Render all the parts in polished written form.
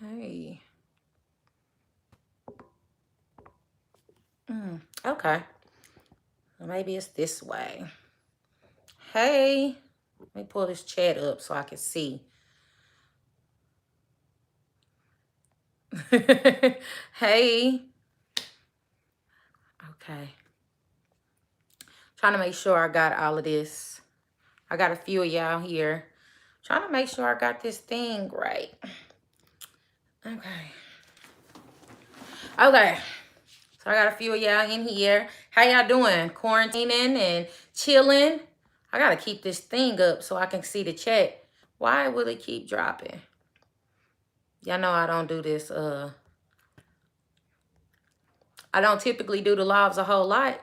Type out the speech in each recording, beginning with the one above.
Hey. Okay. Well, maybe it's this way. Hey. Let me pull this chat up so I can see. Hey. Okay. Trying to make sure I got all of this. I got a few of y'all here. Trying to make sure I got this thing right. Okay. Okay. So I got a few of y'all in here. How y'all doing? Quarantining and chilling? I gotta keep this thing up so I can see the chat. Why will it keep dropping? Y'all know I don't do this. I don't typically do the lives a whole lot.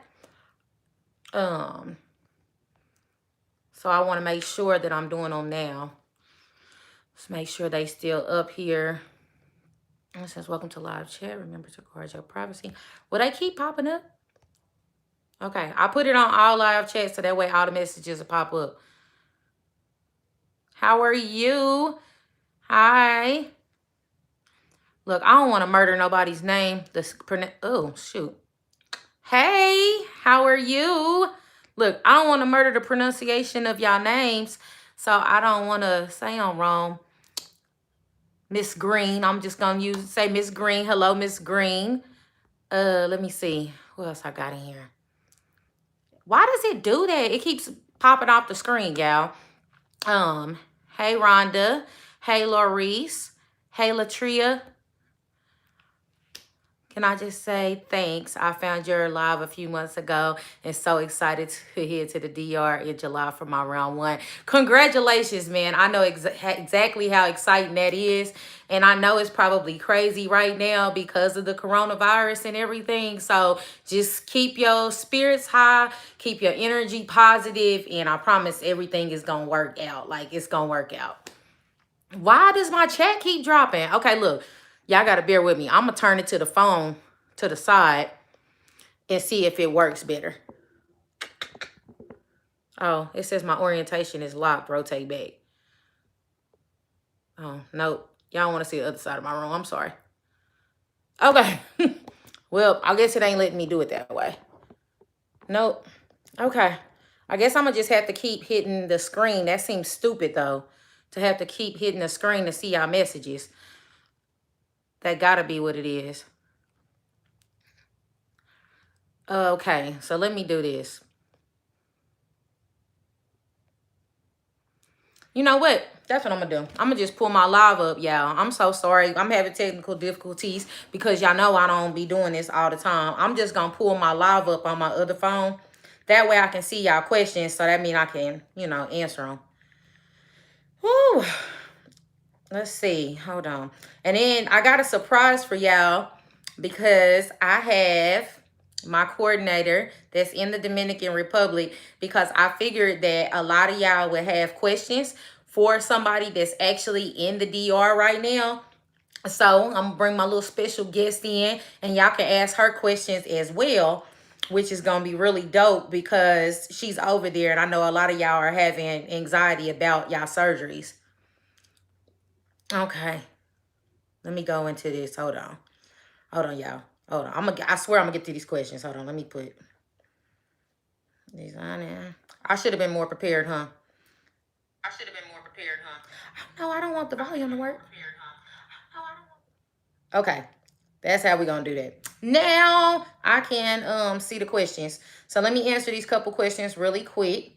So I want to make sure that I'm doing them now. Let's make sure they still up here. It says, welcome to live chat. Remember to guard your privacy. Will they keep popping up? Okay, I put it on all live chats so that way all the messages will pop up. How are you? Hi. Look, I don't want to murder nobody's name. Oh, shoot. Hey, how are you? Look, I don't want to murder the pronunciation of y'all names, so I don't want to say them wrong. Miss Green, I'm just going to say Miss Green. Hello, Miss Green. Let me see. What else I got in here? Why does it do that? It keeps popping off the screen, y'all. Hey, Rhonda. Hey, Laurice. Hey, Latria. Can I just say thanks? I found your live a few months ago and so excited to head to the DR in July for my round one. Congratulations, man. I know exactly how exciting that is. And I know it's probably crazy right now because of the coronavirus and everything. So just keep your spirits high, keep your energy positive, and I promise everything is going to work out. Like, it's going to work out. Why does my chat keep dropping? Okay, look. Y'all got to bear with me. I'm going to turn it to the phone to the side and see if it works better. Oh, it says my orientation is locked. Rotate back. Oh, nope. Y'all want to see the other side of my room. I'm sorry. Okay. Well, I guess it ain't letting me do it that way. Nope. Okay. I guess I'm going to just have to keep hitting the screen. That seems stupid, though, to have to keep hitting the screen to see y'all messages. That got to be what it is. Okay, so let me do this. You know what? That's what I'm going to do. I'm going to just pull my live up, y'all. I'm so sorry. I'm having technical difficulties because y'all know I don't be doing this all the time. I'm just going to pull my live up on my other phone. That way I can see y'all questions. So that means I can, answer them. Woo. Let's see. Hold on. And then I got a surprise for y'all because I have my coordinator that's in the Dominican Republic, because I figured that a lot of y'all would have questions for somebody that's actually in the DR right now. So I'm gonna bring my little special guest in and y'all can ask her questions as well, which is gonna be really dope because she's over there and I know a lot of y'all are having anxiety about y'all surgeries. Okay, let me go into this. Hold on, y'all. Hold on. I swear I'm gonna get to these questions. Hold on. Let me put these on there. I should have been more prepared, huh? No, I don't want the volume to work. Okay, that's how we're gonna do that. Now I can see the questions. So let me answer these couple questions really quick.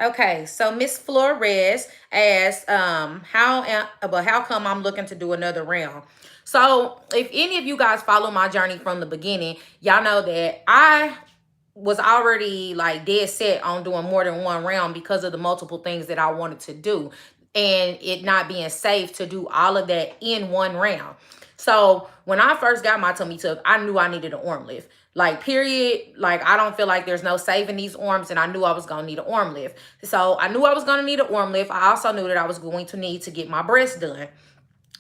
Okay, so Miss Flores asked, how come I'm looking to do another round? So if any of you guys follow my journey from the beginning, y'all know that I was already like dead set on doing more than one round because of the multiple things that I wanted to do and it not being safe to do all of that in one round. So when I first got my tummy tuck, I knew I needed an arm lift. Like, period. Like, I don't feel like there's no saving these arms, and I knew I was going to need an arm lift. So I knew I was going to need an arm lift. I also knew that I was going to need to get my breasts done.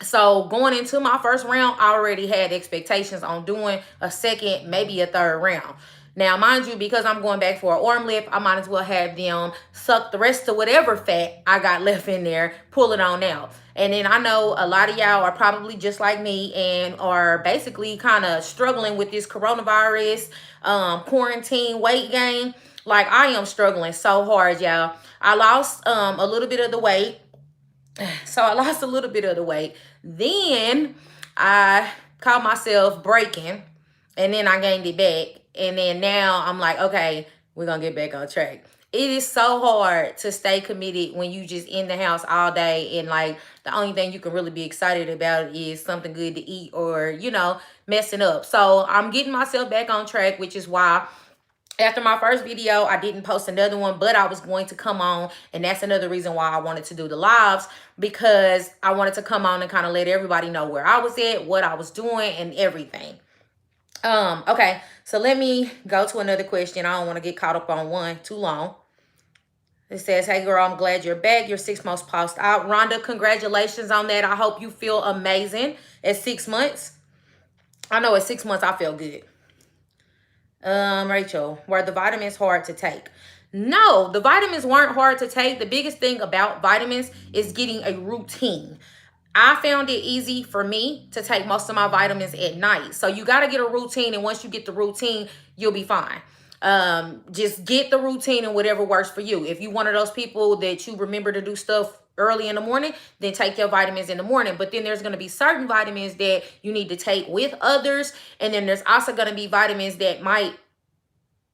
So going into my first round, I already had expectations on doing a second, maybe a third round. Now, mind you, because I'm going back for an arm lift, I might as well have them suck the rest of whatever fat I got left in there, pull it on out. And then I know a lot of y'all are probably just like me and are basically kind of struggling with this coronavirus, quarantine weight gain. Like, I am struggling so hard, y'all. I lost a little bit of the weight. So I lost a little bit of the weight. Then I caught myself breaking, and then I gained it back. And then now I'm like, okay, we're going to get back on track. It is so hard to stay committed when you just in the house all day, and like the only thing you can really be excited about is something good to eat, or, you know, messing up. So I'm getting myself back on track, which is why after my first video, I didn't post another one, but I was going to come on, and that's another reason why I wanted to do the lives, because I wanted to come on and kind of let everybody know where I was at, what I was doing, and everything. Okay, so let me go to another question. I don't want to get caught up on one too long. It says, hey girl, I'm glad you're back. You're 6 months post out. Rhonda, congratulations on that. I hope you feel amazing at 6 months. I know at 6 months I feel good. Rachel, were the vitamins hard to take? No, the vitamins weren't hard to take. The biggest thing about vitamins is getting a routine. I found it easy for me to take most of my vitamins at night. So you got to get a routine, and once you get the routine, you'll be fine. Just get the routine and whatever works for you. If you're one of those people that you remember to do stuff early in the morning, then take your vitamins in the morning. But then there's going to be certain vitamins that you need to take with others. And then there's also going to be vitamins that might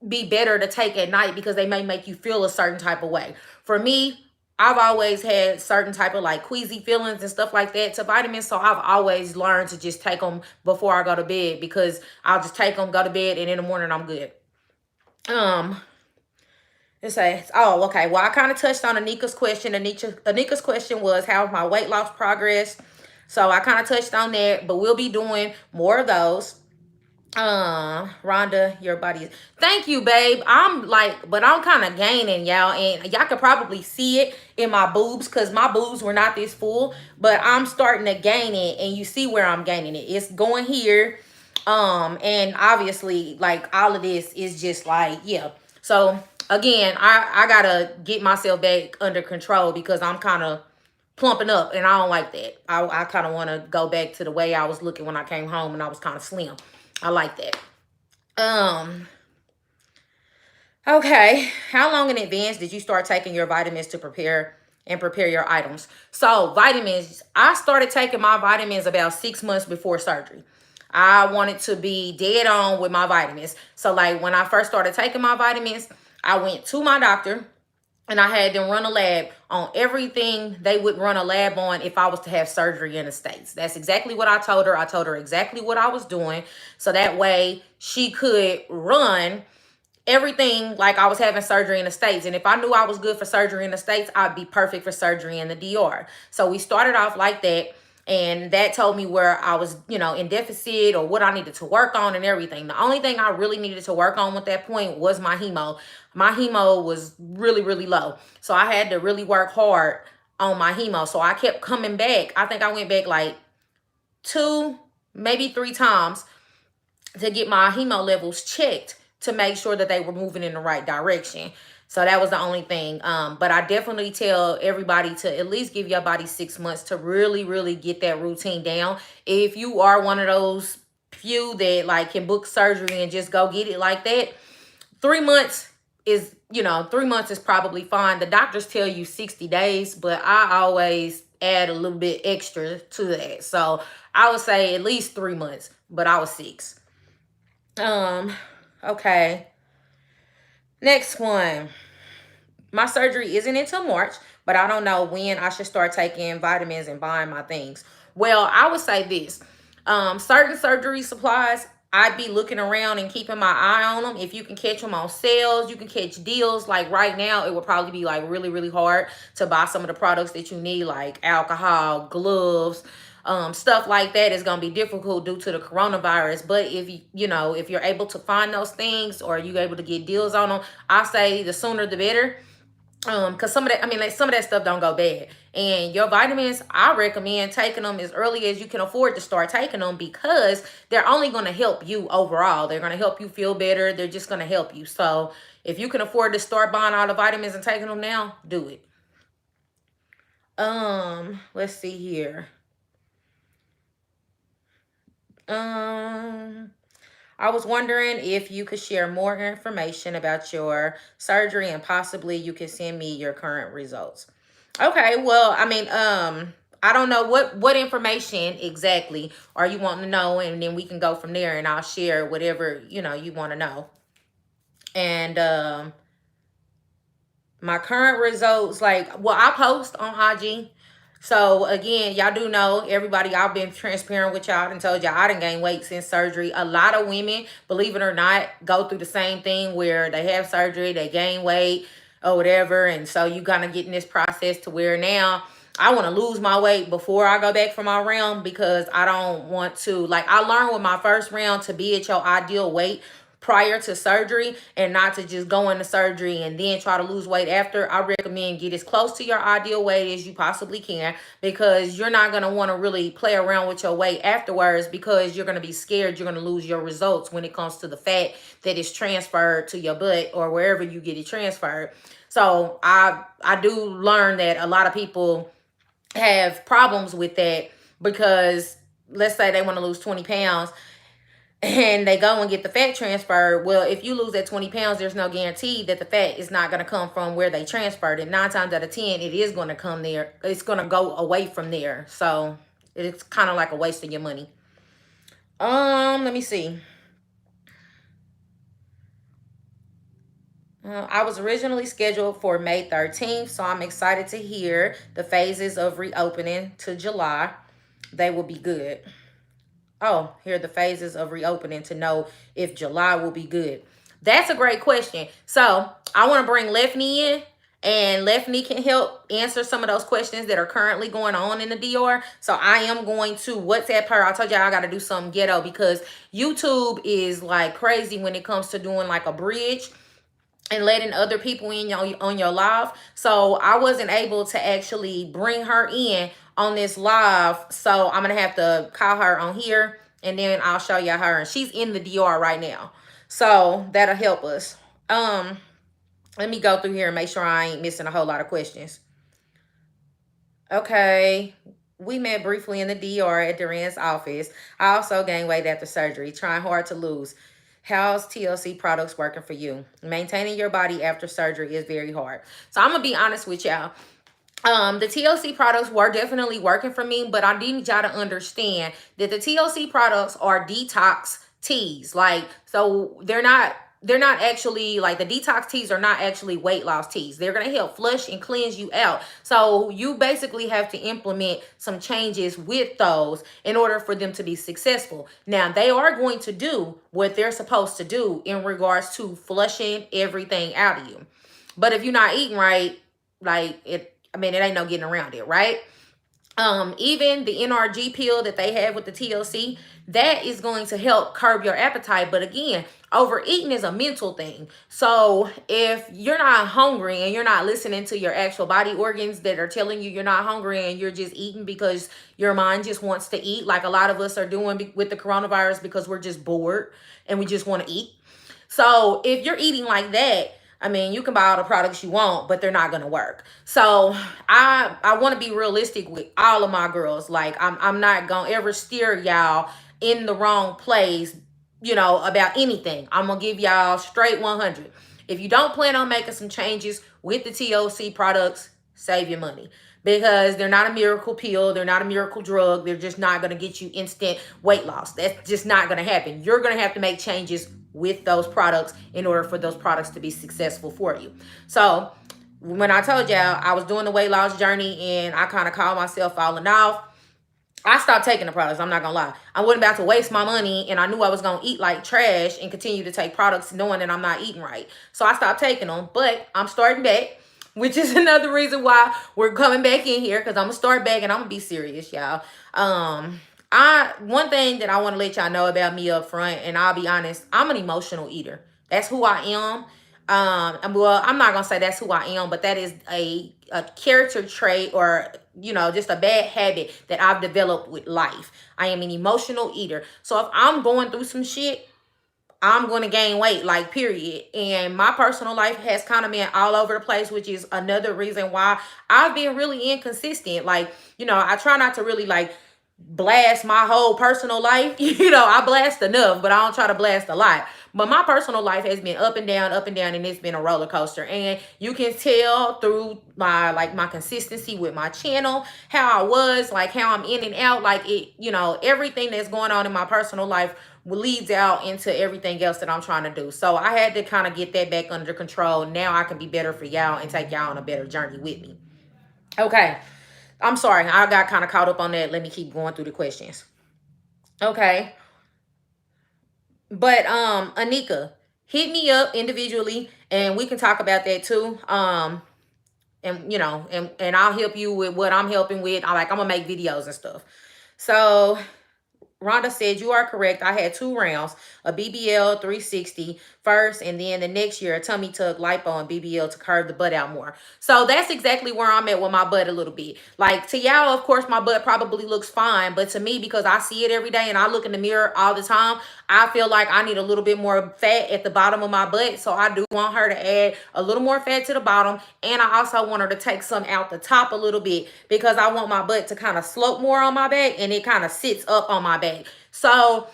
be better to take at night because they may make you feel a certain type of way. For me, I've always had certain type of like queasy feelings and stuff like that to vitamins. So I've always learned to just take them before I go to bed, because I'll just take them, go to bed, and in the morning I'm good. It says, oh, okay. Well, I kind of touched on Anika's question. Anika's question was, how's my weight loss progress? So I kind of touched on that, but we'll be doing more of those. Rhonda, your body is, thank you, babe. I'm kind of gaining, y'all, and y'all could probably see it in my boobs, because my boobs were not this full, but I'm starting to gain it, and you see where I'm gaining it. It's going here, and obviously, like, all of this is just like, yeah. So again, I gotta get myself back under control, because I'm kind of plumping up, and I don't like that. I kind of want to go back to the way I was looking when I came home and I was kind of slim. I like that. Okay. How long in advance did you start taking your vitamins to prepare your items? So vitamins, I started taking my vitamins about 6 months before surgery. I wanted to be dead on with my vitamins. So like when I first started taking my vitamins, I went to my doctor, and I had them run a lab on everything they would run a lab on if I was to have surgery in the States. That's exactly what I told her. I told her exactly what I was doing, so that way she could run everything like I was having surgery in the States. And if I knew I was good for surgery in the States, I'd be perfect for surgery in the DR. So we started off like that. And that told me where I was, you know, in deficit, or what I needed to work on and everything. The only thing I really needed to work on at that point was my hemo. My hemo was really, really low. So I had to really work hard on my hemo. So I kept coming back. I think I went back like 2, maybe 3 times to get my hemo levels checked to make sure that they were moving in the right direction. So that was the only thing. But I definitely tell everybody to at least give your body 6 months to really, really get that routine down. If you are one of those few that like can book surgery and just go get it like that, 3 months is, 3 months is probably fine. The doctors tell you 60 days, but I always add a little bit extra to that. So I would say at least 3 months, but I was 6. Okay. Next one. My surgery isn't until March, but I don't know when I should start taking vitamins and buying my things. Well, I would say this. Certain surgery supplies, I'd be looking around and keeping my eye on them. If you can catch them on sales, you can catch deals. Like right now, it would probably be like really, really hard to buy some of the products that you need, like alcohol, gloves, stuff like that is going to be difficult due to the coronavirus. But if if you're able to find those things, or you're able to get deals on them, I say the sooner the better. Because some of that, some of that stuff don't go bad. And your vitamins, I recommend taking them as early as you can afford to start taking them, because they're only going to help you overall. They're going to help you feel better. They're just going to help you. So if you can afford to start buying all the vitamins and taking them now, do it. Let's see here. I was wondering if you could share more information about your surgery, and possibly you could send me your current results. Okay, well, I mean, I don't know what information exactly are you wanting to know, and then we can go from there, and I'll share whatever, you want to know. And my current results, like, well, I post on IG. So again, y'all do know, everybody, I've been transparent with y'all and told y'all I done gained weight since surgery. A lot of women, believe it or not, go through the same thing where they have surgery, they gain weight or whatever. And so you kind of get in this process to where now I want to lose my weight before I go back for my round, because I don't want to, like, I learned with my first round to be at your ideal weight prior to surgery, and not to just go into surgery and then try to lose weight after. I recommend get as close to your ideal weight as you possibly can, because you're not going to want to really play around with your weight afterwards, because you're going to be scared you're going to lose your results when it comes to the fat that is transferred to your butt or wherever you get it transferred. So I do learn that a lot of people have problems with that, because let's say they want to lose 20 pounds and they go and get the fat transferred. Well, if you lose that 20 pounds, there's no guarantee that the fat is not going to come from where they transferred it. 9 times out of 10, it is going to come there. It's going to go away from there. So it's kind of like a waste of your money. Let me see. I was originally scheduled for May 13th, so I'm excited to hear the phases of reopening to July. They will be good. Oh, here are the phases of reopening to know if July will be good. That's a great question. So I want to bring Lefney in, and Lefney can help answer some of those questions that are currently going on in the DR. So I am going to WhatsApp her. I told you I got to do something ghetto, because YouTube is like crazy when it comes to doing like a bridge and letting other people in on your live. So I wasn't able to actually bring her in on this live. So I'm going to have to call her on here, and then I'll show you her. And she's in the DR right now. So that'll help us. Let me go through here and make sure I ain't missing a whole lot of questions. Okay. We met briefly in the DR at Duran's office. I also gained weight after surgery, trying hard to lose. How's TLC products working for you? Maintaining your body after surgery is very hard. So I'm going to be honest with y'all. The TLC products were definitely working for me, but I need y'all to understand that the TLC products are detox teas. Like, so they're not actually, like, the detox teas are not actually weight loss teas. They're going to help flush and cleanse you out. So you basically have to implement some changes with those in order for them to be successful. Now, they are going to do what they're supposed to do in regards to flushing everything out of you. But if you're not eating right, like, it ain't no getting around it, right? Even the NRG pill that they have with the TLC, that is going to help curb your appetite. But again, overeating is a mental thing. So if you're not hungry and you're not listening to your actual body organs that are telling you you're not hungry, and you're just eating because your mind just wants to eat, like a lot of us are doing with the coronavirus, because we're just bored and we just want to eat. So if you're eating like that, you can buy all the products you want, but they're not going to work. So I want to be realistic with all of my girls. Like, I'm not going to ever steer y'all in the wrong place, about anything. I'm going to give y'all straight 100. If you don't plan on making some changes with the TLC products, save your money. Because they're not a miracle pill. They're not a miracle drug. They're just not going to get you instant weight loss. That's just not going to happen. You're going to have to make changes with those products in order for those products to be successful for you. So when I told y'all I was doing the weight loss journey and I kind of called myself falling off, I stopped taking the products. I'm not going to lie. I wasn't about to waste my money, and I knew I was going to eat like trash and continue to take products knowing that I'm not eating right. So I stopped taking them, but I'm starting back, which is another reason why we're coming back in here, because I'm going to start back and I'm going to be serious, y'all. One thing that I want to let y'all know about me up front, and I'll be honest, I'm an emotional eater. That's who I am. And well, I'm not gonna say that's who I am, but that is a character trait, or just a bad habit that I've developed with life. I am an emotional eater. So if I'm going through some shit, I'm going to gain weight, like, period. And my personal life has kind of been all over the place, which is another reason why I've been really inconsistent. Like, I try not to really, like, blast my whole personal life. I blast enough, but I don't try to blast a lot. But my personal life has been up and down, and it's been a roller coaster. And you can tell through my consistency with my channel, how I was, like, how I'm in and out, like, it, everything that's going on in my personal life leads out into everything else that I'm trying to do. So I had to kind of get that back under control. Now I can be better for y'all and take y'all on a better journey with me. Okay. I'm sorry. I got kind of caught up on that. Let me keep going through the questions. Okay. But Anika, hit me up individually and we can talk about that too. And I'll help you with what I'm helping with. I'm gonna make videos and stuff. So Rhonda said, you are correct. I had 2 rounds, a BBL 360 first, and then the next year, a tummy tuck, lipo, and BBL to curve the butt out more. So that's exactly where I'm at with my butt a little bit. Like, to y'all, of course, my butt probably looks fine, but to me, because I see it every day and I look in the mirror all the time, I feel like I need a little bit more fat at the bottom of my butt. So I do want her to add a little more fat to the bottom, and I also want her to take some out the top a little bit because I want my butt to kind of slope more on my back, and it kind of sits up on my back. So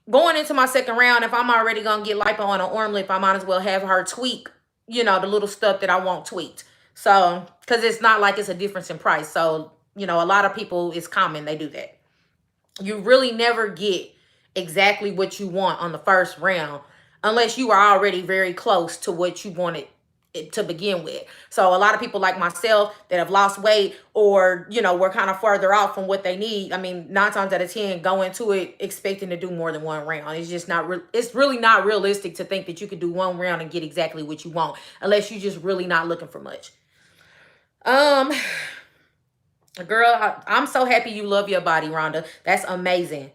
going into my second round, if I'm already going to get lipo on an arm lift, I might as well have her tweak, the little stuff that I want tweaked. So, because it's not like it's a difference in price. So, a lot of people, it's common, they do that. You really never get exactly what you want on the first round unless you are already very close to what you wanted it to begin with. So a lot of people like myself that have lost weight or, we're kind of further off from what they need. I mean, 9 times out of 10 go into it expecting to do more than 1 round. It's just not it's really not realistic to think that you could do 1 round and get exactly what you want unless you're just really not looking for much. Girl, I'm so happy you love your body, Rhonda. That's amazing.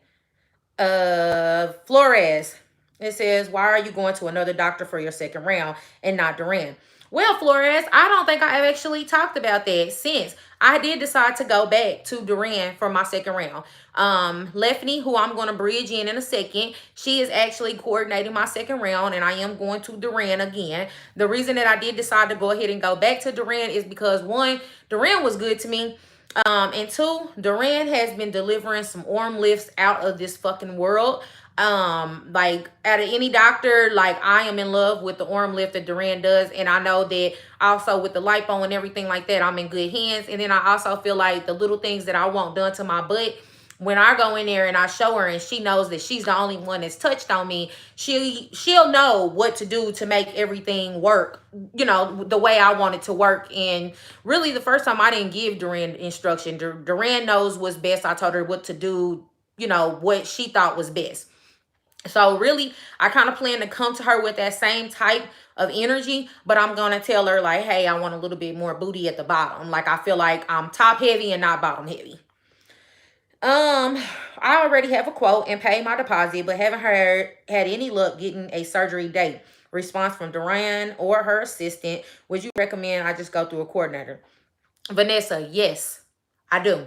Flores, it says, why are you going to another doctor for your second round and not Duran? Well, Flores, I don't think I've actually talked about that since I did decide to go back to Duran for my second round. Lefney, who I'm going to bridge in a second, she is actually coordinating my second round, and I am going to Duran again. The reason that I did decide to go ahead and go back to Duran is because, 1, Duran was good to me. And 2, Duran has been delivering some arm lifts out of this fucking world. Like, out of any doctor, like, I am in love with the arm lift that Duran does. And I know that also with the lipo and everything like that, I'm in good hands. And then I also feel like the little things that I want done to my butt, when I go in there and I show her and she knows that she's the only one that's touched on me, she'll know what to do to make everything work, the way I want it to work. And really, the first time I didn't give Duran instruction. Duran knows what's best. I told her what to do, what she thought was best. So really, I kind of plan to come to her with that same type of energy, but I'm going to tell her, like, hey, I want a little bit more booty at the bottom. Like, I feel like I'm top heavy and not bottom heavy. I already have a quote and paid my deposit, but haven't had any luck getting a surgery date. Response from Duran or her assistant. Would you recommend I just go through a coordinator? Vanessa, yes, I do.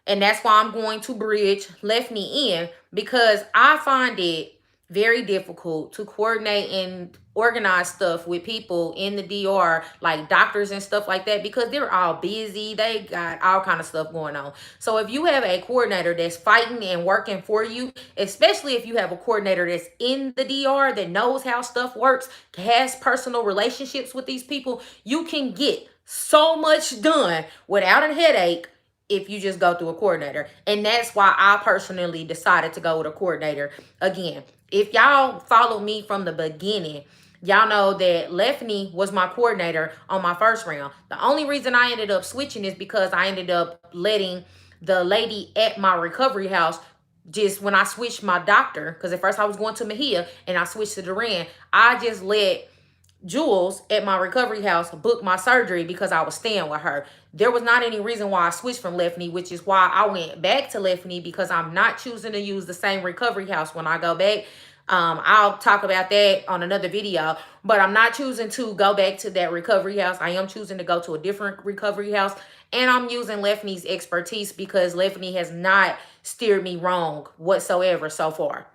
And that's why I'm going to bridge Lefney in, because I find it very difficult to coordinate and organize stuff with people in the DR, like doctors and stuff like that, because they're all busy. They got all kind of stuff going on. So if you have a coordinator that's fighting and working for you, especially if you have a coordinator that's in the DR that knows how stuff works, has personal relationships with these people, you can get so much done without a headache if you just go through a coordinator. And that's why I personally decided to go with a coordinator. Again, if y'all follow me from the beginning, y'all know that Lefney was my coordinator on my first round. The only reason I ended up switching is because I ended up letting the lady at my recovery house, just when I switched my doctor, because at first I was going to Mejia and I switched to Duran, I just let Jules at my recovery house book my surgery because I was staying with her. There was not any reason why I switched from Lefney, which is why I went back to Lefney, because I'm not choosing to use the same recovery house when I go back. I'll talk about that on another video, but I'm not choosing to go back to that recovery house. I am choosing to go to a different recovery house, and I'm using Leffany's expertise because Leffany has not steered me wrong whatsoever so far.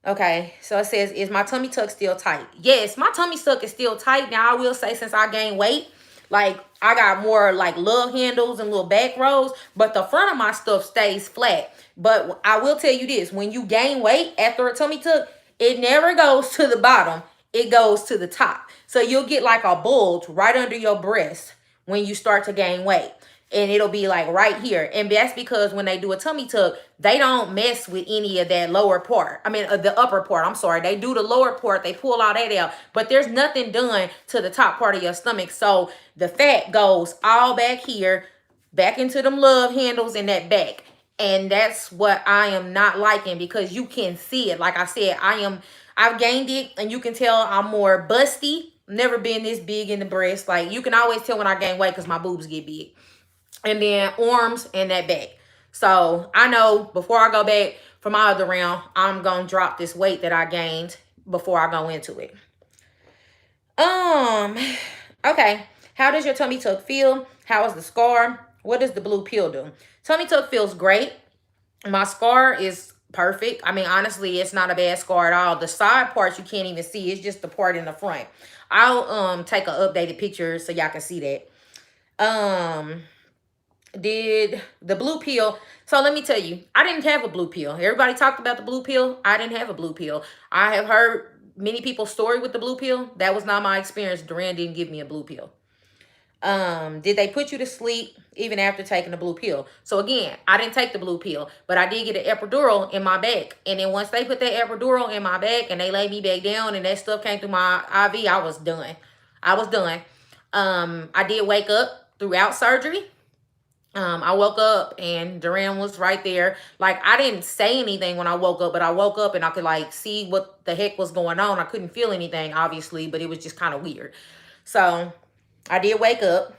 Okay, so it says, is my tummy tuck still tight? Yes, my tummy tuck is still tight. Now, I will say, since I gained weight, like, I got more, like, love handles and little back rows, but the front of my stuff stays flat. But I will tell you this, when you gain weight after a tummy tuck, it never goes to the bottom. It goes to the top. So you'll get, like, a bulge right under your breast when you start to gain weight. And it'll be like right here. And that's because when they do a tummy tuck, they don't mess with any of that lower part. I mean, the upper part. I'm sorry. They do the lower part. They pull all that out. But there's nothing done to the top part of your stomach. So the fat goes all back here, back into them love handles in that back. And that's what I am not liking, because you can see it. Like I said, I've gained it, and you can tell I'm more busty. Never been this big in the breast. Like, you can always tell when I gain weight because my boobs get big. And then arms and that back. So I know before I go back for my other round, I'm going to drop this weight that I gained before I go into it. Okay. How does your tummy tuck feel? How is the scar? What does the blue pill do? Tummy tuck feels great. My scar is perfect. I mean, honestly, it's not a bad scar at all. The side parts you can't even see. It's just the part in the front. I'll take an updated picture so y'all can see that. Did the blue pill. So let me tell you, I didn't have a blue pill. Everybody talked about the blue pill. I didn't have a blue pill. I have heard many people's story with the blue pill. That was not my experience. Duran didn't give me a blue pill. Did they put you to sleep even after taking the blue pill? So again, I didn't take the blue pill, but I did get an epidural in my back. And then once they put that epidural in my back and they laid me back down and that stuff came through my IV, I was done. I was done. I did wake up throughout surgery. I woke up and Duran was right there. Like, I didn't say anything when I woke up, but I woke up and I could, like, see what the heck was going on. I couldn't feel anything, obviously, but it was just kind of weird. So I did wake up.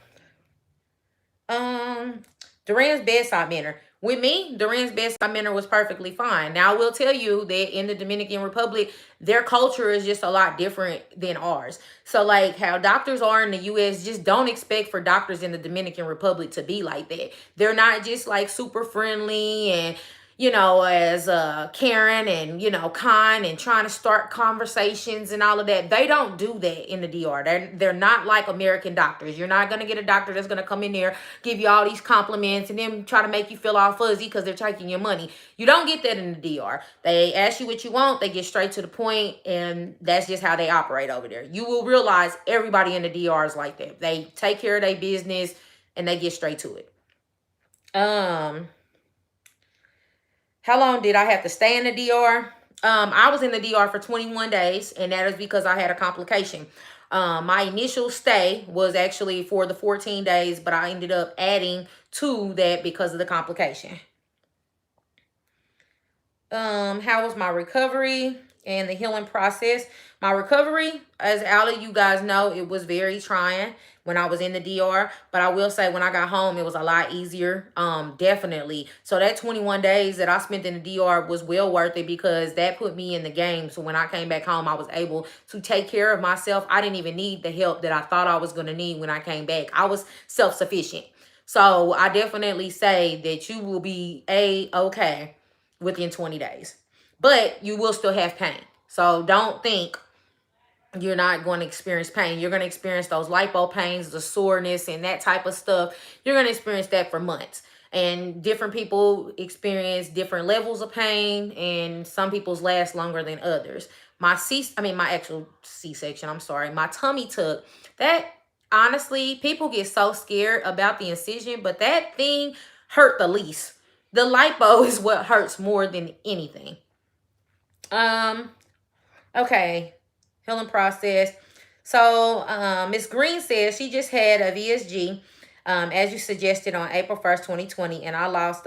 Duran's bedside manner. With me, Duran's bedside manner was perfectly fine. Now, I will tell you that in the Dominican Republic, their culture is just a lot different than ours. So, like, how doctors are in the U.S., just don't expect for doctors in the Dominican Republic to be like that. They're not just, like, super friendly and, you know, as caring and, you know, kind and trying to start conversations and all of that. They don't do that in the DR. They're not like American doctors. You're not going to get a doctor that's going to come in there, give you all these compliments, and then try to make you feel all fuzzy because they're taking your money. You don't get that in the DR. They ask you what you want. They get straight to the point, and that's just how they operate over there. You will realize everybody in the DR is like that. They take care of their business, and they get straight to it. How long did I have to stay in the DR? I was in the DR for 21 days, and that is because I had a complication. My initial stay was actually for the 14 days, but I ended up adding to that because of the complication. How was my recovery and the healing process? My recovery, as all of you guys know, it was very trying when I was in the DR. But I will say when I got home, it was a lot easier, definitely. So that 21 days that I spent in the DR was well worth it because that put me in the game. So when I came back home, I was able to take care of myself. I didn't even need the help that I thought I was going to need when I came back. I was self-sufficient. So I definitely say that you will be okay within 20 days. But you will still have pain. So don't think you're not going to experience pain. You're going to experience those lipo pains, the soreness, and that type of stuff. You're going to experience that for months. And different people experience different levels of pain, and some people's last longer than others. My actual C-section, I'm sorry, my tummy tuck, that honestly, people get so scared about the incision, but that thing hurt the least. The lipo is what hurts more than anything. Okay. Healing process. So, Miss Green says she just had a VSG, as you suggested, on April 1st, 2020, and I lost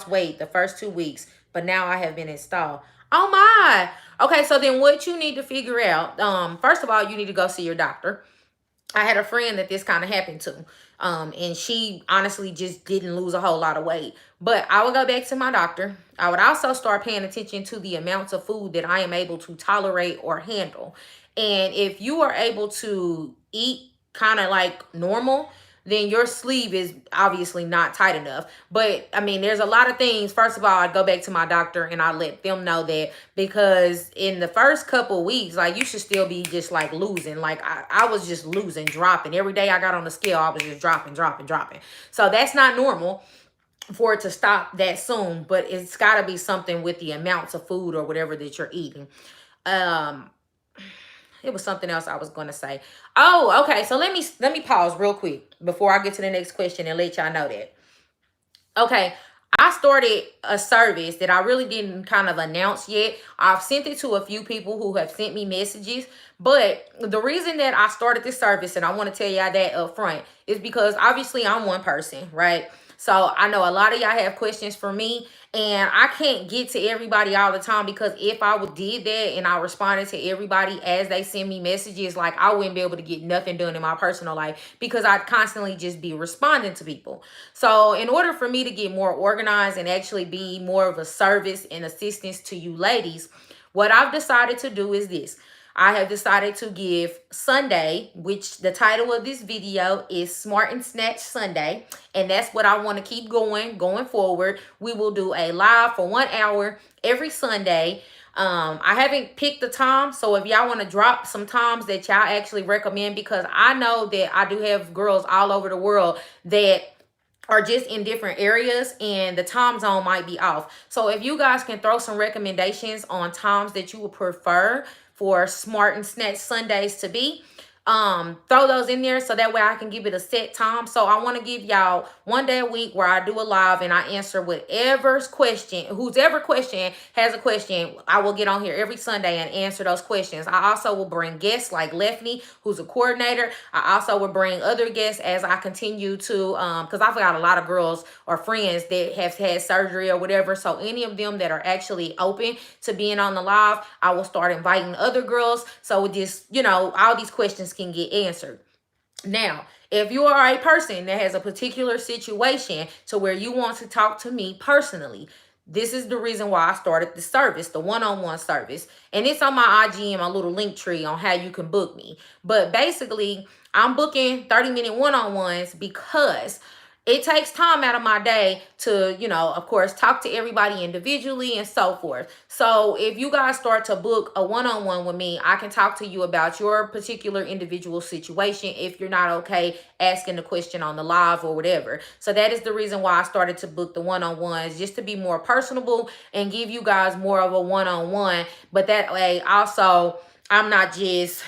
weight the first 2 weeks, but now I have been installed. Oh my. Okay, so then what you need to figure out, first of all, you need to go see your doctor. I had a friend that this kind of happened to. And she honestly just didn't lose a whole lot of weight. But I would go back to my doctor. I would also start paying attention to the amounts of food that I am able to tolerate or handle. And if you are able to eat kind of like normal, then your sleeve is obviously not tight enough. But I mean, there's a lot of things. First of all, I go back to my doctor and I let them know that, because in the first couple weeks, like, you should still be just like losing. Like I was just losing, dropping. Every day I got on the scale, I was just dropping, dropping, dropping. So that's not normal for it to stop that soon, but it's got to be something with the amounts of food or whatever that you're eating. Um, it was something else I was gonna say. Oh, okay. So let me pause real quick before I get to the next question and let y'all know that. Okay, I started a service that I really didn't kind of announce yet. I've sent it to a few people who have sent me messages. But the reason that I started this service, and I want to tell y'all that up front, is because obviously I'm one person, right? So I know a lot of y'all have questions for me, and I can't get to everybody all the time, because if I would did that and I responded to everybody as they send me messages, like, I wouldn't be able to get nothing done in my personal life, because I'd constantly just be responding to people. So in order for me to get more organized and actually be more of a service and assistance to you ladies, what I've decided to do is this. I have decided to give Sunday, which the title of this video is Smart and Snatched Sunday. And that's what I want to keep going forward. We will do a live for 1 hour every Sunday. I haven't picked the time, so if y'all want to drop some times that y'all actually recommend, because I know that I do have girls all over the world that are just in different areas and the time zone might be off. So if you guys can throw some recommendations on times that you would prefer for Smart and Snatch Sundays to be, throw those in there so that way I can give it a set time. So I want to give y'all 1 day a week where I do a live and I answer whatever's question. Whoever question has a question, I will get on here every Sunday and answer those questions. I also will bring guests like Lefney, who's a coordinator. I also will bring other guests as I continue to, because I've got a lot of girls or friends that have had surgery or whatever. So any of them that are actually open to being on the live, I will start inviting other girls. So just, all these questions can get answered. Now, if you are a person that has a particular situation to where you want to talk to me personally, this is the reason why I started the service, the one-on-one service. And it's on my IG and my little link tree on how you can book me. But basically, I'm booking 30-minute one-on-ones because it takes time out of my day to, of course, talk to everybody individually and so forth. So if you guys start to book a one-on-one with me, I can talk to you about your particular individual situation if you're not okay asking the question on the live or whatever. So that is the reason why I started to book the one-on-ones, just to be more personable and give you guys more of a one-on-one. But that way also, I'm not just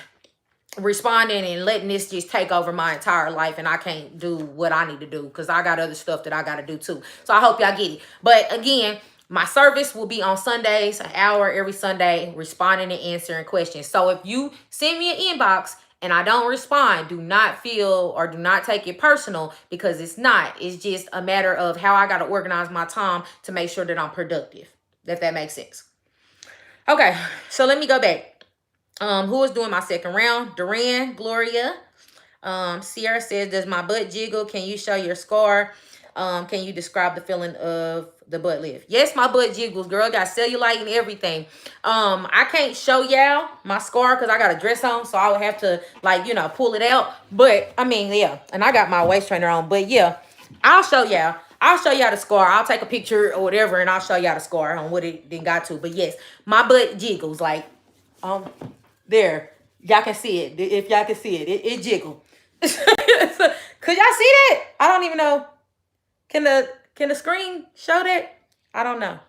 responding and letting this just take over my entire life and I can't do what I need to do because I got other stuff that I got to do too. So I hope y'all get it. But again, my service will be on Sundays, an hour every Sunday, responding and answering questions. So if you send me an inbox and I don't respond, do not feel or do not take it personal, because it's not. It's just a matter of how I got to organize my time to make sure that I'm productive, if that makes sense. Okay, so let me go back. Who is doing my second round? Duran, Gloria. Sierra says, does my butt jiggle? Can you show your scar? Can you describe the feeling of the butt lift? Yes, my butt jiggles, girl. Got cellulite and everything. I can't show y'all my scar because I got a dress on, so I would have to, pull it out. But, I mean, yeah. And I got my waist trainer on. But, yeah, I'll show y'all. I'll show y'all the scar. I'll take a picture or whatever, and I'll show y'all the scar on what it then got to. But, yes, my butt jiggles, there, y'all can see it. If y'all can see it, it jiggled. Could y'all see that? I don't even know. Can the screen show that? I don't know.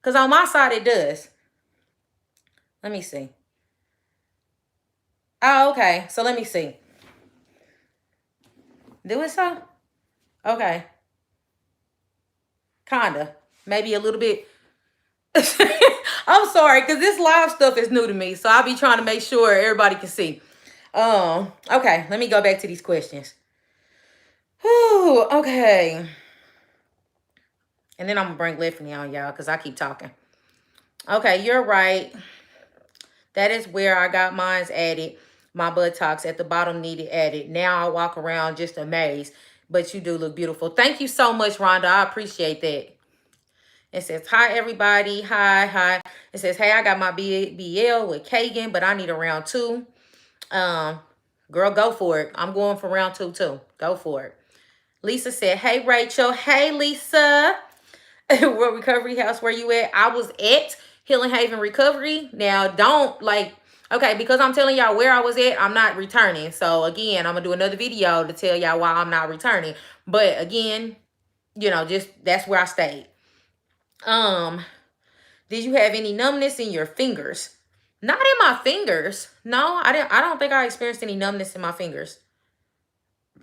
Cause on my side it does. Let me see. Oh, okay. So let me see. Do it so? Okay. Kinda. Maybe a little bit. I'm sorry, because this live stuff is new to me. So I'll be trying to make sure everybody can see. Okay, let me go back to these questions. Whew, okay. And then I'm going to bring Lefney on, y'all, because I keep talking. Okay, you're right. That is where I got mine's added. My buttocks at the bottom needed added. Now I walk around just amazed. But you do look beautiful. Thank you so much, Rhonda. I appreciate that. It says, hi, everybody. Hi. It says, hey, I got my BL with Kagan, but I need a round 2. Girl, go for it. I'm going for round 2, too. Go for it. Lisa said, hey, Rachel. Hey, Lisa. What recovery house where you at? I was at Healing Haven Recovery. Now, don't, like, okay, because I'm telling y'all where I was at, I'm not returning. So, again, I'm going to do another video to tell y'all why I'm not returning. But, again, you know, just that's where I stayed. Did you have any numbness in your fingers? Not in my fingers. No, I don't think I experienced any numbness in my fingers.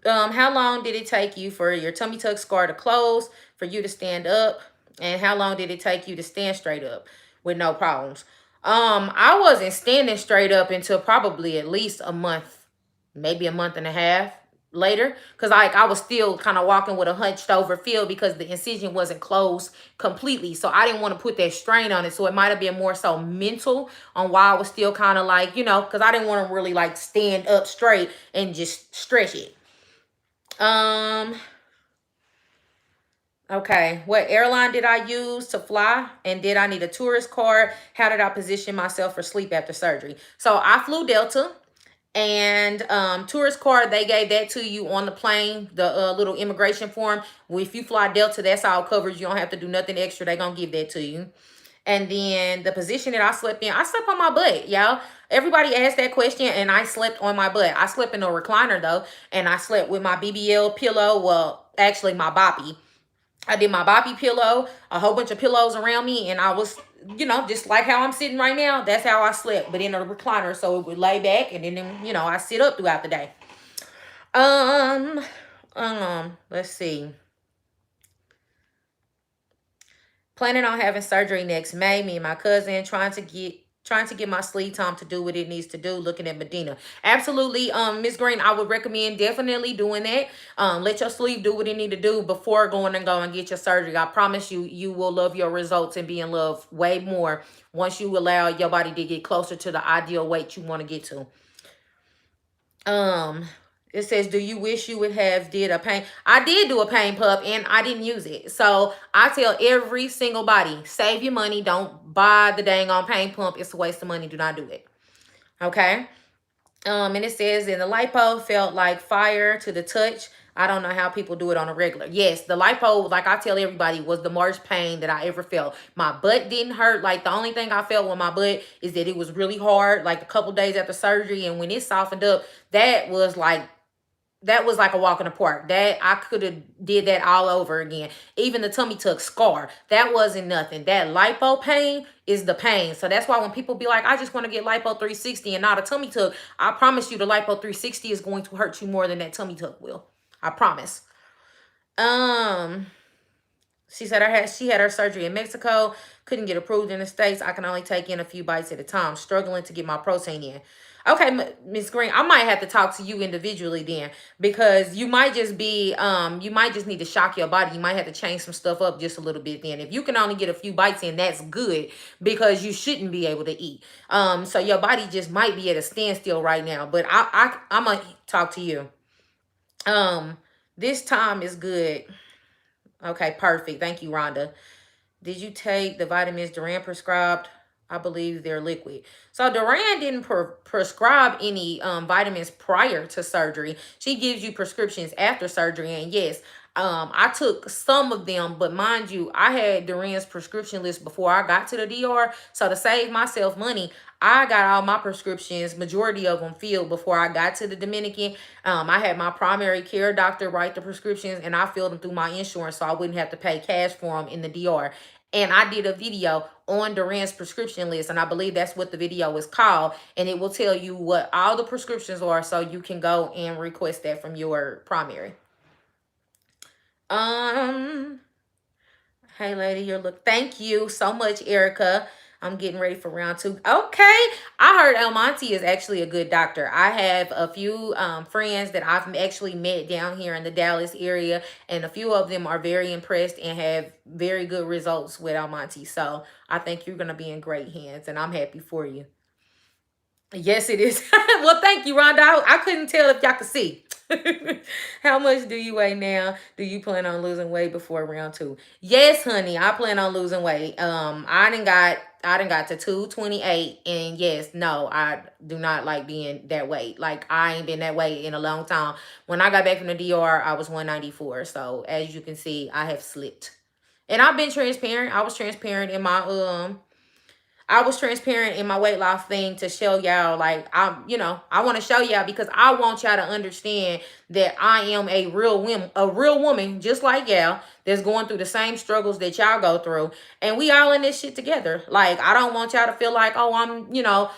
How long did it take you for your tummy tuck scar to close, for you to stand up? And how long did it take you to stand straight up with no problems? I wasn't standing straight up until probably at least a month, maybe a month and a half later, because I was still kind of walking with a hunched over feel because the incision wasn't closed completely. So I didn't want to put that strain on it. So it might have been more so mental on why I was still kind of like, you know, because I didn't want to really like stand up straight and just stretch it. Okay, what airline did I use to fly? And did I need a tourist card? How did I position myself for sleep after surgery? So I flew Delta. And tourist card, they gave that to you on the plane, the little immigration form. Well, if you fly Delta, that's all covered. You don't have to do nothing extra. They're going to give that to you. And then the position that I slept in, I slept on my butt, y'all. Everybody asked that question, and I slept on my butt. I slept in a recliner, though, and I slept with my BBL pillow. Well, actually, my boppy. I did my boppy pillow, a whole bunch of pillows around me, and I was, you know, just like how I'm sitting right now. That's how I slept, but in a recliner, so it would lay back, and then, you know, I sit up throughout the day. Let's see. Planning on having surgery next May. Me and my cousin trying to get my sleeve time to do what it needs to do, looking at Medina. Absolutely, Miss Green, I would recommend definitely doing that. Let your sleeve do what it need to do before going and get your surgery. I promise you, you will love your results and be in love way more once you allow your body to get closer to the ideal weight you want to get to. It says, do you wish you would have did a pain? I did do a pain pup and I didn't use it. So I tell every single body, save your money. Don't buy the dang on pain pump. It's a waste of money. Do not do it. Okay. And it says, and the lipo felt like fire to the touch. I don't know how people do it on a regular. Yes, the lipo, like I tell everybody, was the worst pain that I ever felt. My butt didn't hurt. Like the only thing I felt with my butt is that it was really hard, like a couple days after surgery. And when it softened up, that was like a walk in the park. That I could have did that all over again. Even the tummy tuck scar, that wasn't nothing. That lipo pain is the pain. So that's why when people be like, I just want to get lipo 360 and not a tummy tuck, I promise you the lipo 360 is going to hurt you more than that tummy tuck will. I promise. She said she had her surgery in Mexico, couldn't get approved in the States. I can only take in a few bites at a time, struggling to get my protein in. Okay, Miss Green, I might have to talk to you individually then, because you might just be, you might just need to shock your body. You might have to change some stuff up just a little bit then. If you can only get a few bites in, that's good, because you shouldn't be able to eat. So your body just might be at a standstill right now, but I'm going to talk to you. This time is good. Okay, perfect. Thank you, Rhonda. Did you take the vitamins Duran prescribed? I believe they're liquid. So Duran didn't prescribe any vitamins prior to surgery. She gives you prescriptions after surgery. And yes, I took some of them, but mind you, I had Duran's prescription list before I got to the DR. So to save myself money, I got all my prescriptions, majority of them filled before I got to the Dominican. I had my primary care doctor write the prescriptions, and I filled them through my insurance so I wouldn't have to pay cash for them in the DR. And I did a video on Duran's prescription list, and I believe that's what the video is called. And it will tell you what all the prescriptions are, so you can go and request that from your primary. Hey, lady, thank you so much, Erica. I'm getting ready for round 2. Okay. I heard El Monte is actually a good doctor. I have a few friends that I've actually met down here in the Dallas area, and a few of them are very impressed and have very good results with El Monte. So I think you're going to be in great hands, and I'm happy for you. Yes, it is. Well, thank you, Rhonda. I couldn't tell if y'all could see. How much do you weigh now? Do you plan on losing weight before round two? Yes, honey, I plan on losing weight. I done got to 228, and yes, no, I do not like being that weight. Like, I ain't been that weight in a long time. When I got back from the DR, I was 194. So as you can see, I have slipped. And I've been transparent. I was transparent in my weight loss thing to show y'all, like, I want to show y'all because I want y'all to understand that I am a real woman, just like y'all, that's going through the same struggles that y'all go through. And we all in this shit together. Like, I don't want y'all to feel like, oh, I'm, got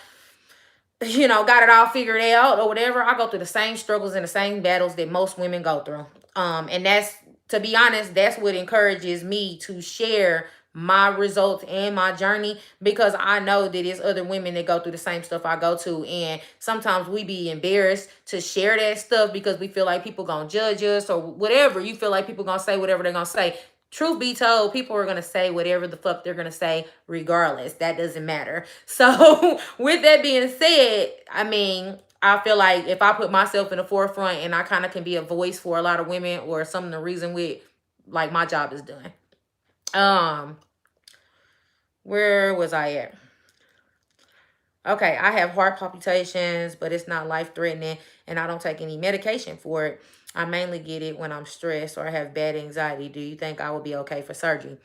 it all figured out or whatever. I go through the same struggles and the same battles that most women go through. And that's, to be honest, that's what encourages me to share my results and my journey, because I know that there's other women that go through the same stuff I go to, and sometimes we be embarrassed to share that stuff because we feel like people gonna judge us or whatever. You feel like people gonna say whatever they're gonna say. Truth be told, people are going to say whatever the fuck they're going to say regardless. That doesn't matter. So with that being said, I mean, I feel like if I put myself in the forefront and I kind of can be a voice for a lot of women or some of the reason with, like, my job is done. Where was I at? Okay, I have heart palpitations, but it's not life-threatening, and I don't take any medication for it. I mainly get it when I'm stressed or have bad anxiety. Do you think I will be okay for surgery?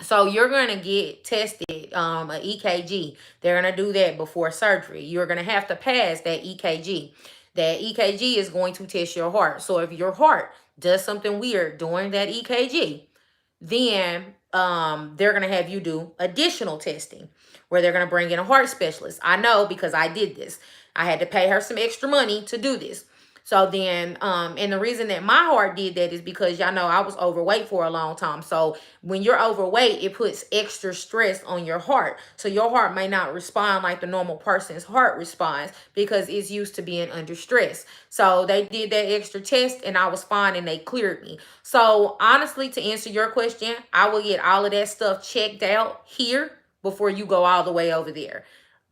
So you're going to get tested, a EKG. They're going to do that before surgery. You're going to have to pass that EKG. That EKG is going to test your heart. So if your heart does something weird during that EKG, then they're going to have you do additional testing where they're going to bring in a heart specialist. I know because I did this. I had to pay her some extra money to do this. So then, and the reason that my heart did that is because y'all know I was overweight for a long time. So when you're overweight, it puts extra stress on your heart. So your heart may not respond like the normal person's heart responds because it's used to being under stress. So they did that extra test and I was fine and they cleared me. So honestly, to answer your question, I will get all of that stuff checked out here before you go all the way over there.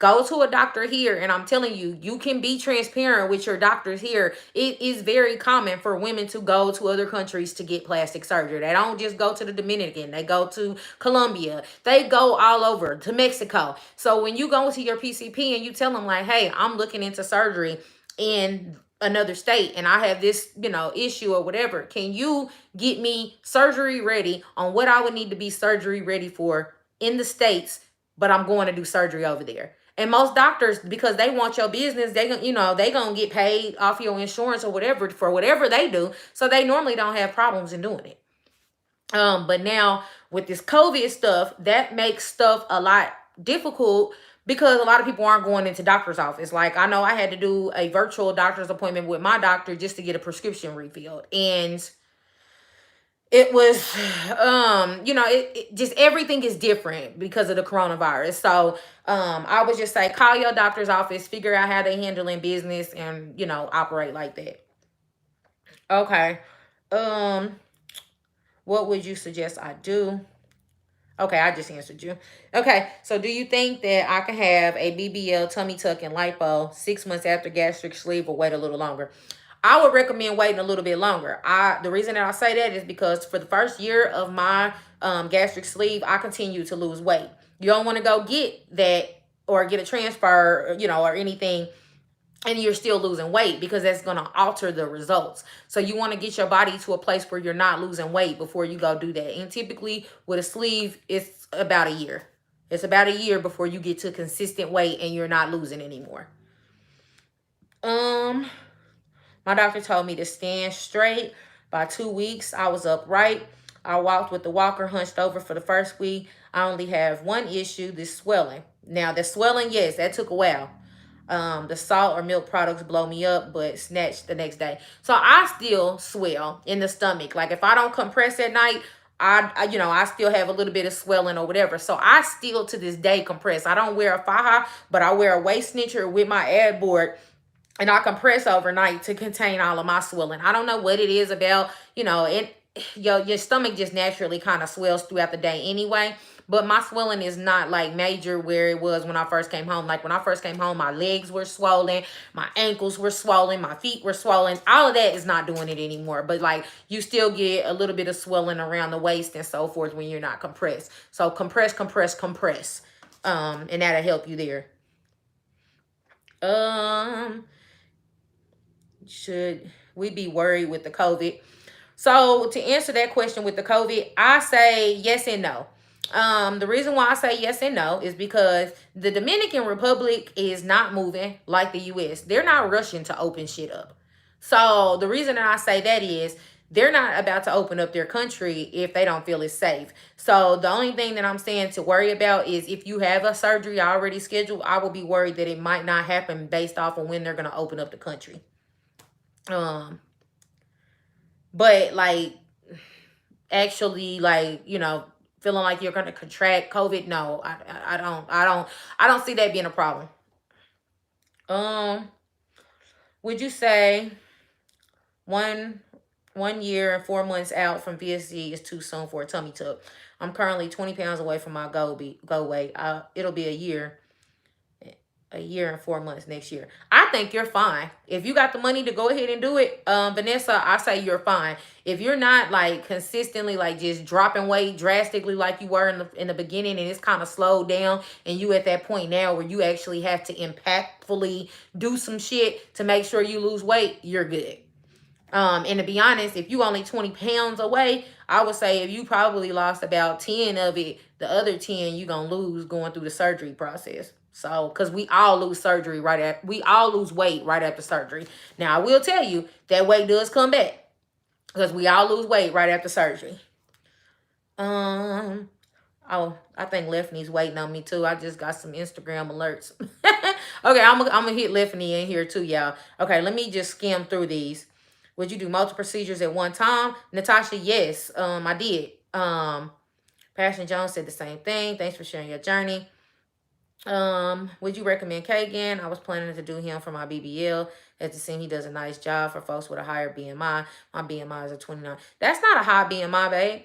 Go to a doctor here, and I'm telling you, you can be transparent with your doctors here. It is very common for women to go to other countries to get plastic surgery. They don't just go to the Dominican. They go to Colombia. They go all over to Mexico. So when you go to your PCP and you tell them like, hey, I'm looking into surgery in another state and I have this, issue or whatever, can you get me surgery ready on what I would need to be surgery ready for in the States, but I'm going to do surgery over there? And most doctors, because they want your business, they gonna get paid off your insurance or whatever for whatever they do. So they normally don't have problems in doing it. But now with this COVID stuff, that makes stuff a lot difficult because a lot of people aren't going into doctor's office. Like, I know I had to do a virtual doctor's appointment with my doctor just to get a prescription refilled. And it was, it just, everything is different because of the coronavirus. So I would just say, call your doctor's office, figure out how they handling business and, operate like that. Okay. What would you suggest I do? Okay, I just answered you. Okay, so do you think that I can have a BBL, tummy tuck, and lipo 6 months after gastric sleeve or wait a little longer? I would recommend waiting a little bit longer. The reason that I say that is because for the first year of my gastric sleeve, I continue to lose weight. You don't want to go get that or get a transfer, or anything, and you're still losing weight because that's going to alter the results. So you want to get your body to a place where you're not losing weight before you go do that. And typically with a sleeve, it's about a year. It's about a year before you get to consistent weight and you're not losing anymore. My doctor told me to stand straight. By 2 weeks, I was upright. I walked with the walker hunched over for the first week. I only have one issue, this swelling. Now, the swelling, yes, that took a while. The salt or milk products blow me up, but Snatch the next day. So I still swell in the stomach. Like, if I don't compress at night, I still have a little bit of swelling or whatever. So I still to this day compress. I don't wear a faja, but I wear a waist cincher with my ad board, and I compress overnight to contain all of my swelling. I don't know what it is about, your stomach just naturally kind of swells throughout the day anyway. but my swelling is not like major where it was when I first came home. Like when I first came home, my legs were swollen, my ankles were swollen, my feet were swollen. All of that is not doing it anymore. But like you still get a little bit of swelling around the waist and so forth when you're not compressed. So compress, compress, compress. And that'll help you there. Should we be worried with the COVID? So to answer that question with the COVID, I say yes and no. The reason why I say yes and no is because the Dominican Republic is not moving like the US. They're not rushing to open shit up. So the reason that I say that is they're not about to open up their country if they don't feel it's safe. So the only thing that I'm saying to worry about is if you have a surgery already scheduled, I will be worried that it might not happen based off of when they're going to open up the country. But like actually like, you know, feeling like you're going to contract COVID, no, I don't see that being a problem. Would you say one year and 4 months out from VSC is too soon for a tummy tuck? I'm currently 20 pounds away from my go weight. It'll be a year and 4 months next year. I think you're fine. If you got the money to go ahead and do it, Vanessa, I say you're fine. If you're not like consistently like just dropping weight drastically like you were in the beginning and it's kind of slowed down and you at that point now where you actually have to impactfully do some shit to make sure you lose weight, you're good. And to be honest, if you only 20 pounds away, I would say if you probably lost about 10 of it, the other 10 you gonna lose going through the surgery process. So, because we all lose weight right after surgery. Now, I will tell you that weight does come back because we all lose weight right after surgery. Oh, I think Leffany's waiting on me too. I just got some Instagram alerts. Okay, I'm gonna hit Leffany in here too, y'all. Okay, let me just skim through these. Would you do multiple procedures at one time? Natasha, yes, I did. Passion Jones said the same thing. Thanks for sharing your journey. Would you recommend Kagan? I was planning to do him for my BBL. At the scene, he does a nice job for folks with a higher BMI. My BMI is a 29. That's not a high BMI, babe.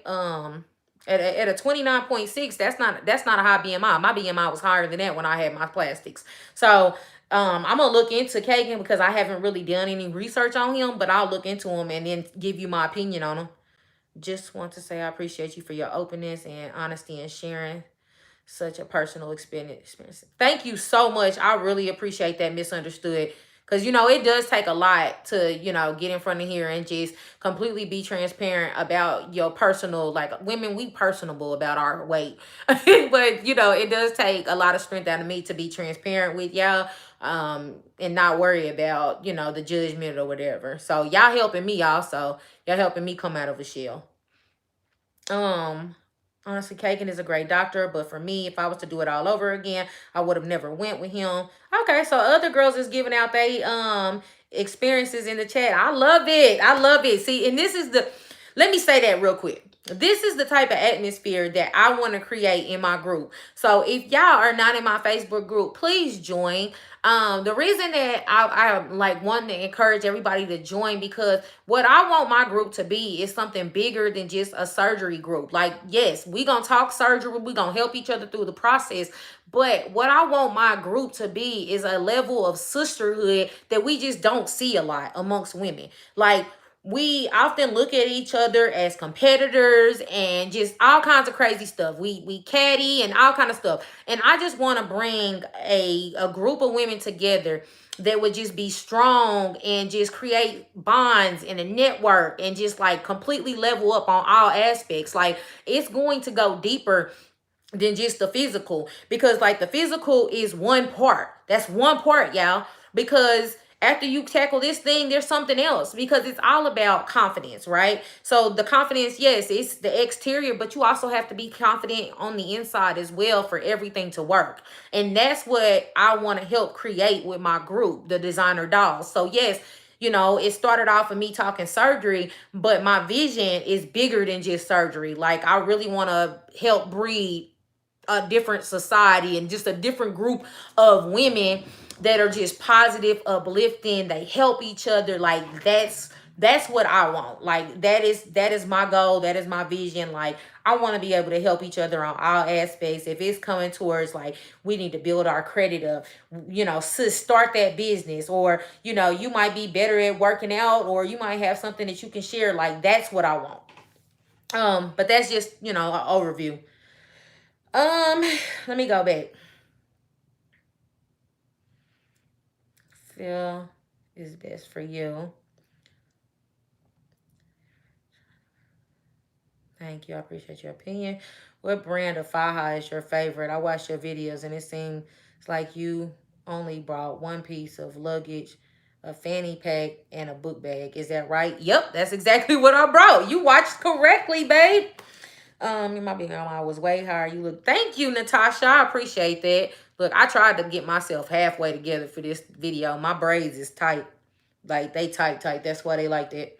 At a 29.6, that's not a high BMI. My BMI was higher than that when I had my plastics. So I'm gonna look into Kagan because I haven't really done any research on him, but I'll look into him and then give you my opinion on him. Just want to say I appreciate you for your openness and honesty and sharing such a personal experience. Thank you so much. I really appreciate that, Misunderstood. Because, you know, it does take a lot to, you know, get in front of here and just completely be transparent about your personal, like women, we personable about our weight. But, you know, it does take a lot of strength out of me to be transparent with y'all and not worry about, you know, the judgment or whatever. So y'all helping me also. Y'all helping me come out of a shell. Honestly, Kagan is a great doctor, but for me, if I was to do it all over again, I would have never went with him. Okay, so other girls is giving out they experiences in the chat. I love it. I love it. See, and this is let me say that real quick. This is the type of atmosphere that I want to create in my group. So if y'all are not in my Facebook group, please join. The reason that I like want to encourage everybody to join because what I want my group to be is something bigger than just a surgery group. Like, yes, we gonna talk surgery, we gonna help each other through the process. But what I want my group to be is a level of sisterhood that we just don't see a lot amongst women. Like, we often look at each other as competitors and just all kinds of crazy stuff. We catty and all kind of stuff. And I just want to bring a group of women together that would just be strong and just create bonds and a network and just like completely level up on all aspects. Like, it's going to go deeper than just the physical, because like the physical is one part. That's one part, y'all, because after you tackle this thing, there's something else, because it's all about confidence, right? So the confidence, yes, it's the exterior, but you also have to be confident on the inside as well for everything to work. And that's what I want to help create with my group, the Designer Dolls. So yes, you know, it started off with me talking surgery, but my vision is bigger than just surgery. Like, I really want to help breed a different society and just a different group of women that are just positive, uplifting. They help each other. Like, that's That's what I want. Like that is my goal. That is my vision. Like I want to be able to help each other on all aspects. If it's coming towards like we need to build our credit up, to start that business, or you might be better at working out, or you might have something that you can share. Like that's what I want. But that's just an overview. Let me go back. Feel is best for you. Thank you. I appreciate your opinion. What brand of faja is your favorite? I watched your videos and it seems like you only brought one piece of luggage, a fanny pack, and a book bag. Is that right? Yep, that's exactly what I brought. You watched correctly, babe. You might be going, I was way higher. You look. Thank you, Natasha. I appreciate that. Look, I tried to get myself halfway together for this video. My braids is tight. Like they tight. That's why they like that.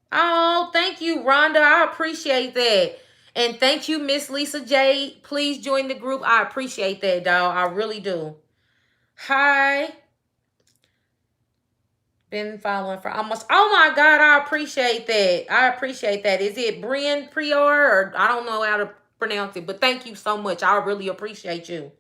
Oh, thank you, Rhonda. I appreciate that. And thank you, Miss Lisa J. Please join the group. I appreciate that, dog. I really do. Hi. Been following for almost. Oh my God, I appreciate that. I appreciate that. Is it Brian Prior, or I don't know how to pronounce it, but thank you so much. I really appreciate you.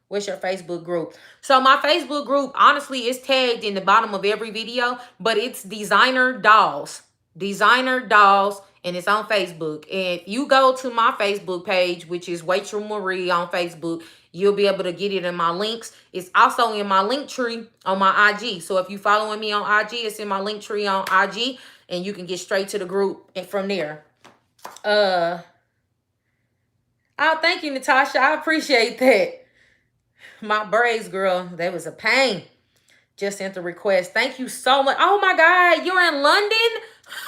What's your Facebook group? So my Facebook group, honestly, is tagged in the bottom of every video, but it's Designer Dolls. Designer Dolls, and it's on Facebook. And if you go to my Facebook page, which is Rachel Marie on Facebook, you'll be able to get it in my links. It's also in my link tree on my IG. So if you following me on IG, it's in my link tree on IG, and you can get straight to the group and from there. Oh, thank you, Natasha. I appreciate that. My braids, girl, that was a pain. Just sent the request. Thank you so much. Oh my God, you're in London?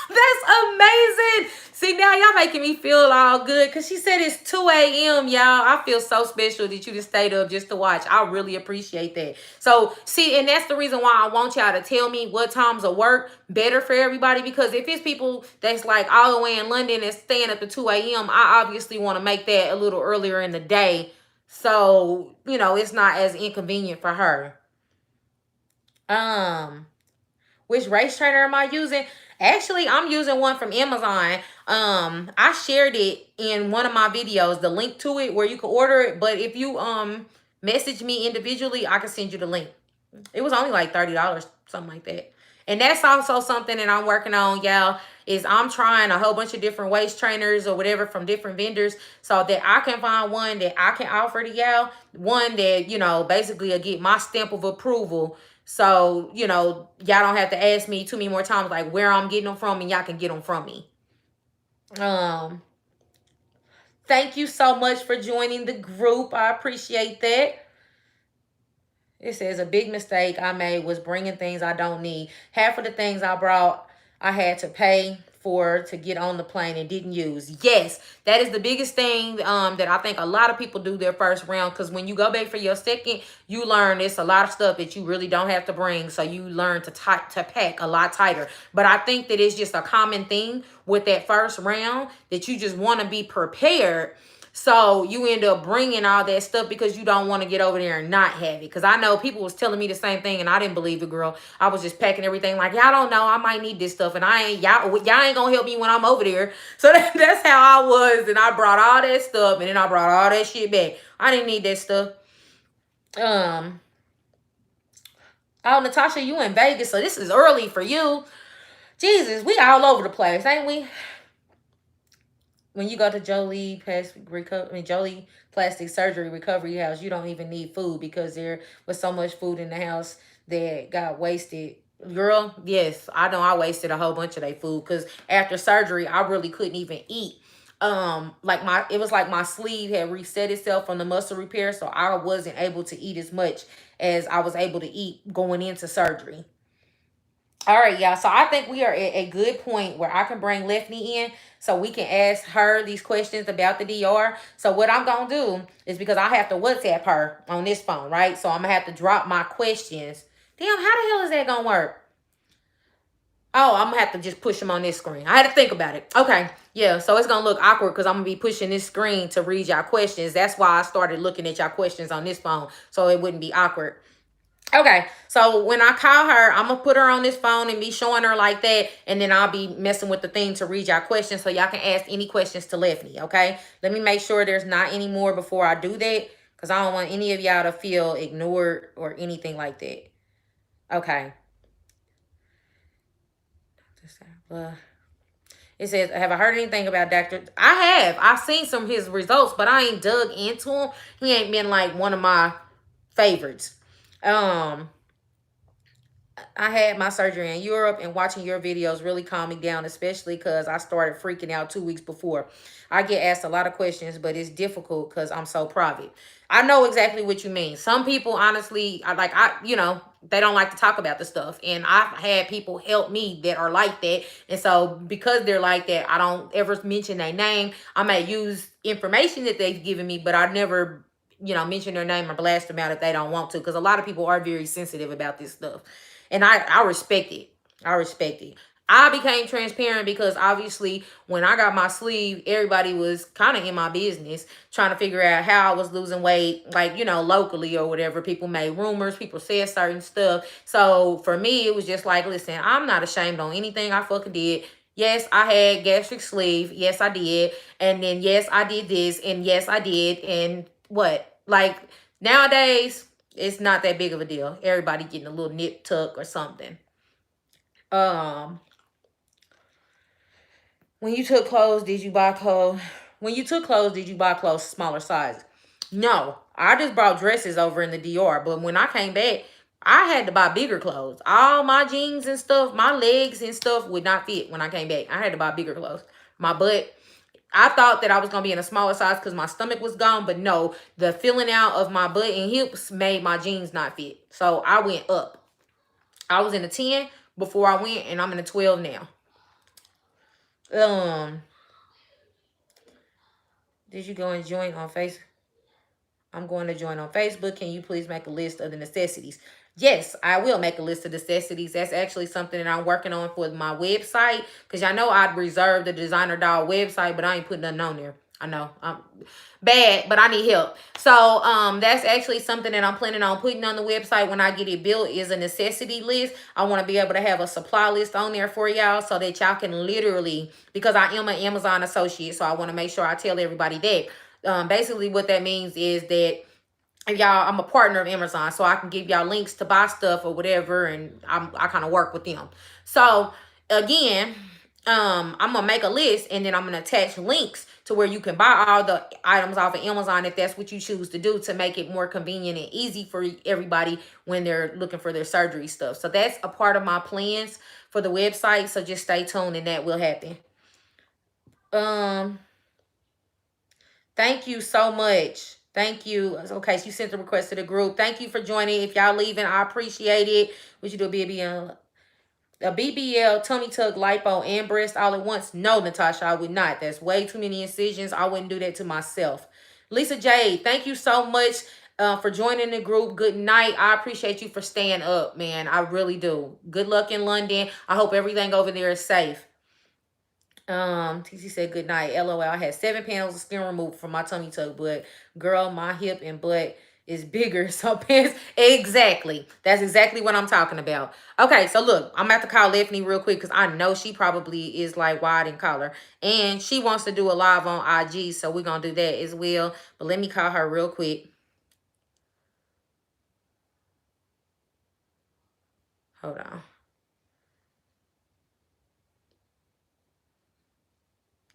That's amazing. See, now y'all making me feel all good because she said it's 2 a.m., y'all. I feel so special that you just stayed up just to watch. I really appreciate that. So, see, and that's the reason why I want y'all to tell me what times of work better for everybody, because if it's people that's like all the way in London and staying up to 2 a.m., I obviously want to make that a little earlier in the day. So, it's not as inconvenient for her. Which race trainer am I using? Actually, I'm using one from Amazon. I shared it in one of my videos, the link to it where you can order it. But if you message me individually, I can send you the link. It was only like $30, something like that. And that's also something that I'm working on, y'all, is I'm trying a whole bunch of different waist trainers or whatever from different vendors so that I can find one that I can offer to y'all. One that, basically will get my stamp of approval. So, y'all don't have to ask me too many more times like where I'm getting them from, and y'all can get them from me. Thank you so much for joining the group. I appreciate that. It says a big mistake I made was bringing things I don't need. Half of the things I brought, I had to pay for to get on the plane and didn't use. Yes, that is the biggest thing that I think a lot of people do their first round, because when you go back for your second, you learn it's a lot of stuff that you really don't have to bring. So you learn to pack a lot tighter. But I think that it's just a common thing with that first round that you just want to be prepared. So you end up bringing all that stuff because you don't want to get over there and not have it. Because I know people was telling me the same thing and I didn't believe it, girl. I was just packing everything like, y'all don't know, I might need this stuff. And y'all ain't going to help me when I'm over there. So that's how I was. And I brought all that stuff and then I brought all that shit back. I didn't need that stuff. Oh, Natasha, you in Vegas, so this is early for you. Jesus, we all over the place, ain't we? When you go to Jolie Plastic Surgery Recovery House, you don't even need food because there was so much food in the house that got wasted. Girl, yes, I know I wasted a whole bunch of that food because after surgery, I really couldn't even eat. It was like my sleeve had reset itself from the muscle repair, so I wasn't able to eat as much as I was able to eat going into surgery. All right, y'all. So I think we are at a good point where I can bring Lefty in so we can ask her these questions about the DR. So what I'm going to do is, because I have to WhatsApp her on this phone, right? So I'm going to have to drop my questions. Damn, how the hell is that going to work? Oh, I'm going to have to just push them on this screen. I had to think about it. Okay. Yeah, so it's going to look awkward because I'm going to be pushing this screen to read y'all questions. That's why I started looking at y'all questions on this phone, so it wouldn't be awkward. Okay, so when I call her, I'm gonna put her on this phone and be showing her like that, and then I'll be messing with the thing to read y'all questions so y'all can ask any questions to Leffany. Okay, let me make sure there's not any more before I do that, because I don't want any of y'all to feel ignored or anything like that. Okay. It says, have I heard anything about Dr. I have. I've seen some of his results, but I ain't dug into him. He ain't been like one of my favorites. Um, I had my surgery in Europe, and watching your videos really calmed me down, especially because I started freaking out 2 weeks before. I get asked a lot of questions, but it's difficult because I'm so private. I know exactly what you mean. Some people, honestly, they don't like to talk about the stuff. And I've had people help me that are like that. And so because they're like that, I don't ever mention their name. I may use information that they've given me, but I never, mention their name or blast them out if they don't want to. Because a lot of people are very sensitive about this stuff. And I respect it. I respect it. I became transparent because obviously when I got my sleeve, everybody was kind of in my business trying to figure out how I was losing weight, like, locally or whatever. People made rumors, people said certain stuff. So for me, it was just like, listen, I'm not ashamed on anything I fucking did. Yes, I had gastric sleeve. Yes, I did. And then, yes, I did this. And yes, I did. And what? Like, nowadays, it's not that big of a deal. Everybody getting a little nip tuck or something. Um, when you took clothes, did you buy clothes? When you took clothes, did you buy clothes smaller size? No, I just bought dresses over in the DR. But when I came back, I had to buy bigger clothes. All my jeans and stuff, my legs and stuff would not fit when I came back. I had to buy bigger clothes. My butt, I thought that I was going to be in a smaller size because my stomach was gone. But no, the filling out of my butt and hips made my jeans not fit. So I went up. I was in a 10 before I went, and I'm in a 12 now. Did you go and join on Facebook? I'm going to join on Facebook. Can you please make a list of the necessities? Yes, I will make a list of necessities. That's actually something that I'm working on for my website. Because y'all know I'd reserved the designer doll website, but I ain't putting nothing on there. I know I'm bad, but I need help. So that's actually something that I'm planning on putting on the website when I get it built, is a necessity list. I want to be able to have a supply list on there for y'all so that y'all can literally, because I am an Amazon associate, so I want to make sure I tell everybody that. Basically what that means is that y'all, I'm a partner of Amazon, so I can give y'all links to buy stuff or whatever, and I kind of work with them. So again, I'm gonna make a list, and then I'm gonna attach links to where you can buy all the items off of Amazon if that's what you choose to do, to make it more convenient and easy for everybody when they're looking for their surgery stuff. So that's a part of my plans for the website. So just stay tuned, and that will happen. Thank you so much. Thank you. Okay, so you sent the request to the group. Thank you for joining. If y'all leaving, I appreciate it. Would you do a BBL, tummy tuck, lipo, and breast all at once? No, Natasha, I would not. That's way too many incisions. I wouldn't do that to myself. Lisa Jade, thank you so much for joining the group. Good night. I appreciate you for staying up, man. I really do. Good luck in London. I hope everything over there is safe. TC said good night. LOL. I had 7 panels of skin removed from my tummy tuck, but girl, my hip and butt is bigger. So pants. Exactly. That's exactly what I'm talking about. Okay, so look, I'm about to call Leffany real quick because I know she probably is like wide in color. And she wants to do a live on IG, so we're gonna do that as well. But let me call her real quick. Hold on.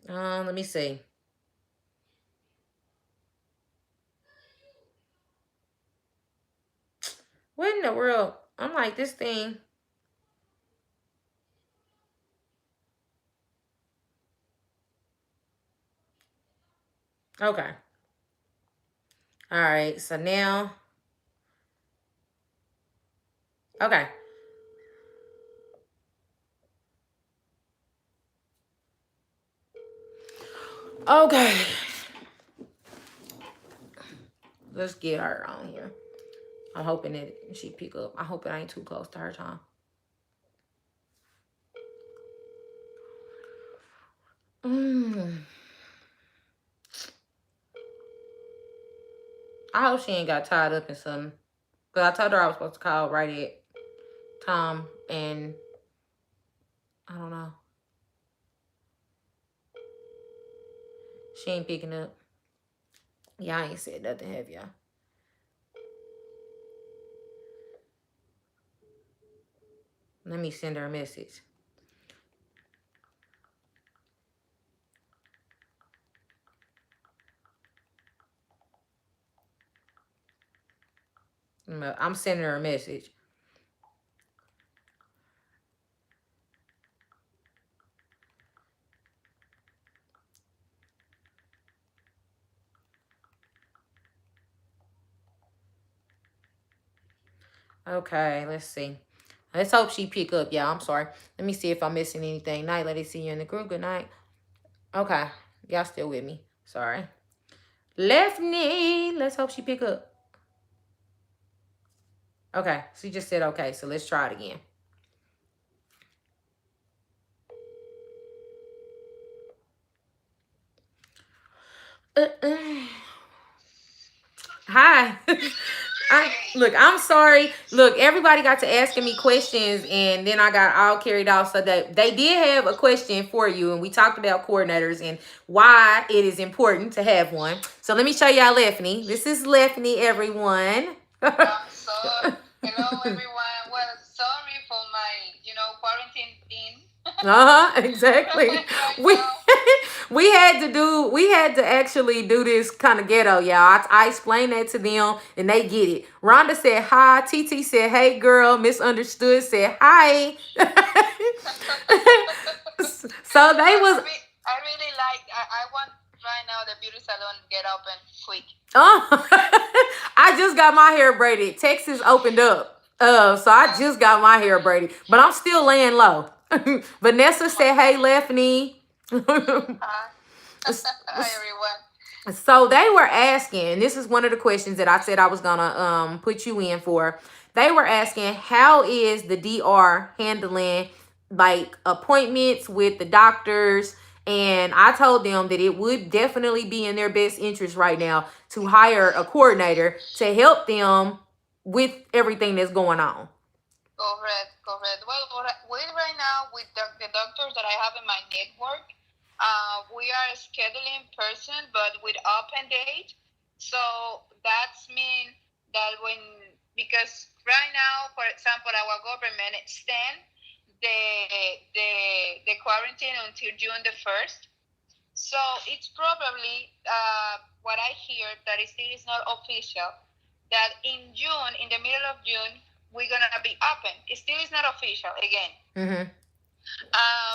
Let me see. What in the world? I'm like, this thing. Okay. All right. So now. Okay. Okay. Let's get her on here. I'm hoping that she pick up. I hope it ain't too close to her time. I hope she ain't got tied up in something. Because I told her I was supposed to call right at Tom, and I don't know. She ain't picking up. Y'all ain't said nothing, have y'all? Let me send her a message. I'm sending her a message. Okay, let's see. Let's hope she pick up, y'all. I'm sorry. Let me see if I'm missing anything. Night, let me see you in the group. Good night. Okay, y'all still with me. Sorry. Lefty, let's hope she pick up. Okay, she just said okay, so let's try it again. Hi. Look, I'm sorry. Look, everybody got to asking me questions, and then I got all carried off. So that they did have a question for you, and we talked about coordinators and why it is important to have one. So let me show y'all Lefty. This is Lefty, everyone. So, hello everyone. Well, sorry for my, quarantine thing. Exactly. We had to actually do this kind of ghetto, y'all. I explained that to them and they get it. Rhonda said hi. TT said hey girl. Misunderstood said hi. So they was I really like I want right now the beauty salon get open quick. Oh, I just got my hair braided. Texas opened up. So I just got my hair braided, but I'm still laying low. Vanessa said, "Hey, Lefty." Hi, everyone. So they were asking, this is one of the questions that I said I was gonna put you in for. They were asking, how is the DR handling like appointments with the doctors? And I told them that it would definitely be in their best interest right now to hire a coordinator to help them with everything that's going on. Correct. Well, right now with the doctors that I have in my network, we are scheduling person, but with open date. So that's mean that because right now, for example, our government extend the quarantine until June the 1st. So it's probably what I hear that it still is not official that in June, in the middle of June, we're gonna be open. It still is not official again. Mm-hmm.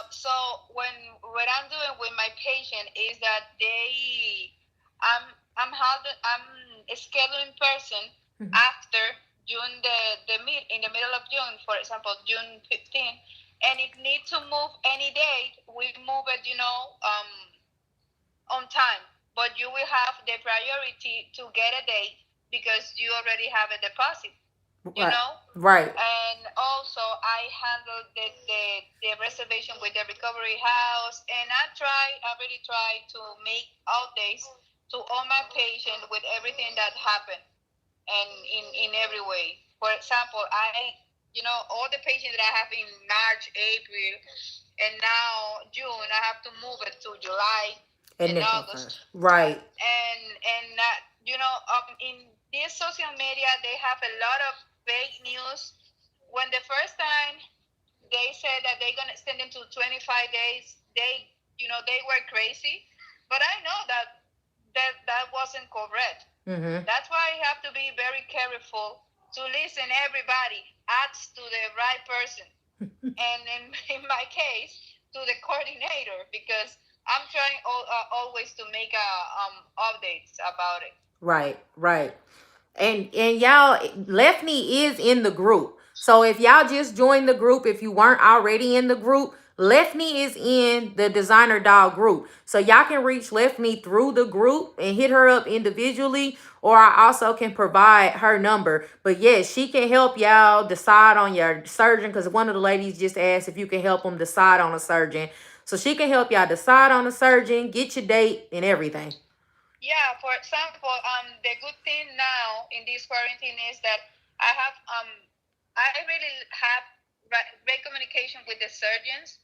So what I'm doing with my patient is that I'm scheduling person after June in the middle of June, for example, June 15th, and if need to move any date, we move it, on time. But you will have the priority to get a date because you already have a deposit. Right. And also I handle the reservation with the recovery house, and I really try to make updates to all my patients with everything that happened and in every way. For example, all the patients that I have in March, April, and now June, I have to move it to July and August. Right. And in this social media, they have a lot of fake news. When the first time they said that they're gonna extend it to 25 days, they were crazy. But I know that wasn't correct. Mm-hmm. That's why you have to be very careful to listen. Everybody ask to the right person, and in my case, to the coordinator, because I'm trying always to make updates about it. Right. And y'all, Lefty is in the group. So if y'all just joined the group, if you weren't already in the group, Lefty is in the designer doll group. So y'all can reach Lefty through the group and hit her up individually, or I also can provide her number. But yes, she can help y'all decide on your surgeon, because one of the ladies just asked if you can help them decide on a surgeon. So she can help y'all decide on a surgeon, get your date and everything. Yeah, for example, the good thing now in this quarantine is that I have I really have great communication with the surgeons.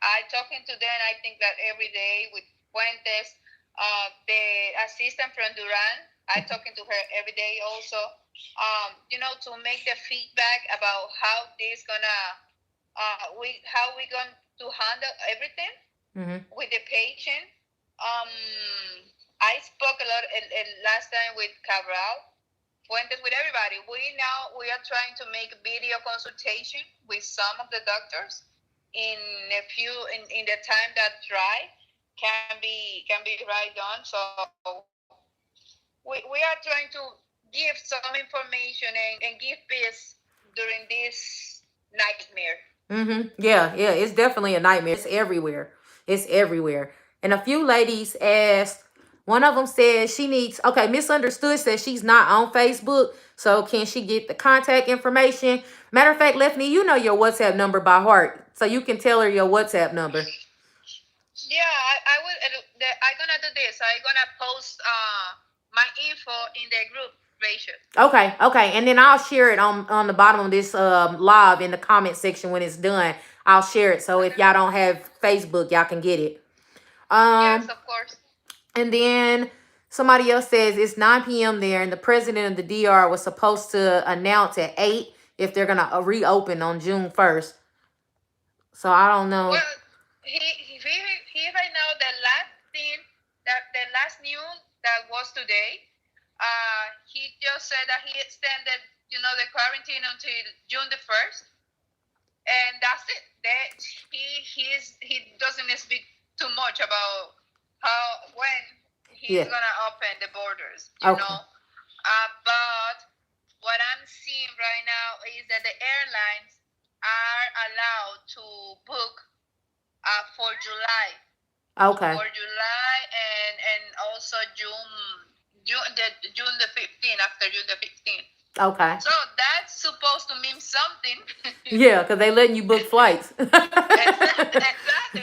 I talking to them. I think that every day with Fuentes, the assistant from Duran. I talking to her every day also. To make the feedback about how this gonna how we going to handle everything with the patient. Um, I spoke a lot last time with Cabral Fuentes, with everybody. We are trying to make video consultation with some of the doctors in in the time that dry can be right done. So we are trying to give some information and give peace during this nightmare. Yeah, yeah, it's definitely a nightmare. It's everywhere. It's everywhere. And a few ladies asked, one of them said she needs, okay, Misunderstood says she's not on Facebook. So can she get the contact information? Matter of fact, Lefty, you know your WhatsApp number by heart. So you can tell her your WhatsApp number. Yeah, I will. I'm gonna do this. I'm gonna post my info in the group, Rachel. Okay. And then I'll share it on the bottom of this live in the comment section when it's done. I'll share it. So if y'all don't have Facebook, y'all can get it. Yes, of course. And then somebody else says it's 9 p.m. there, and the president of the DR was supposed to announce at 8 if they're going to reopen on June 1st. So I don't know. Well, he right now, the last thing, that the last news that was today, he just said that he extended, the quarantine until June the 1st, and that's it. That he doesn't speak too much about when he's gonna open the borders, know. But what I'm seeing right now is that the airlines are allowed to book for July. Okay. For July and also June the 15th, after June the 15th. Okay. So that's supposed to mean something. Yeah, because they letting you book flights. Exactly.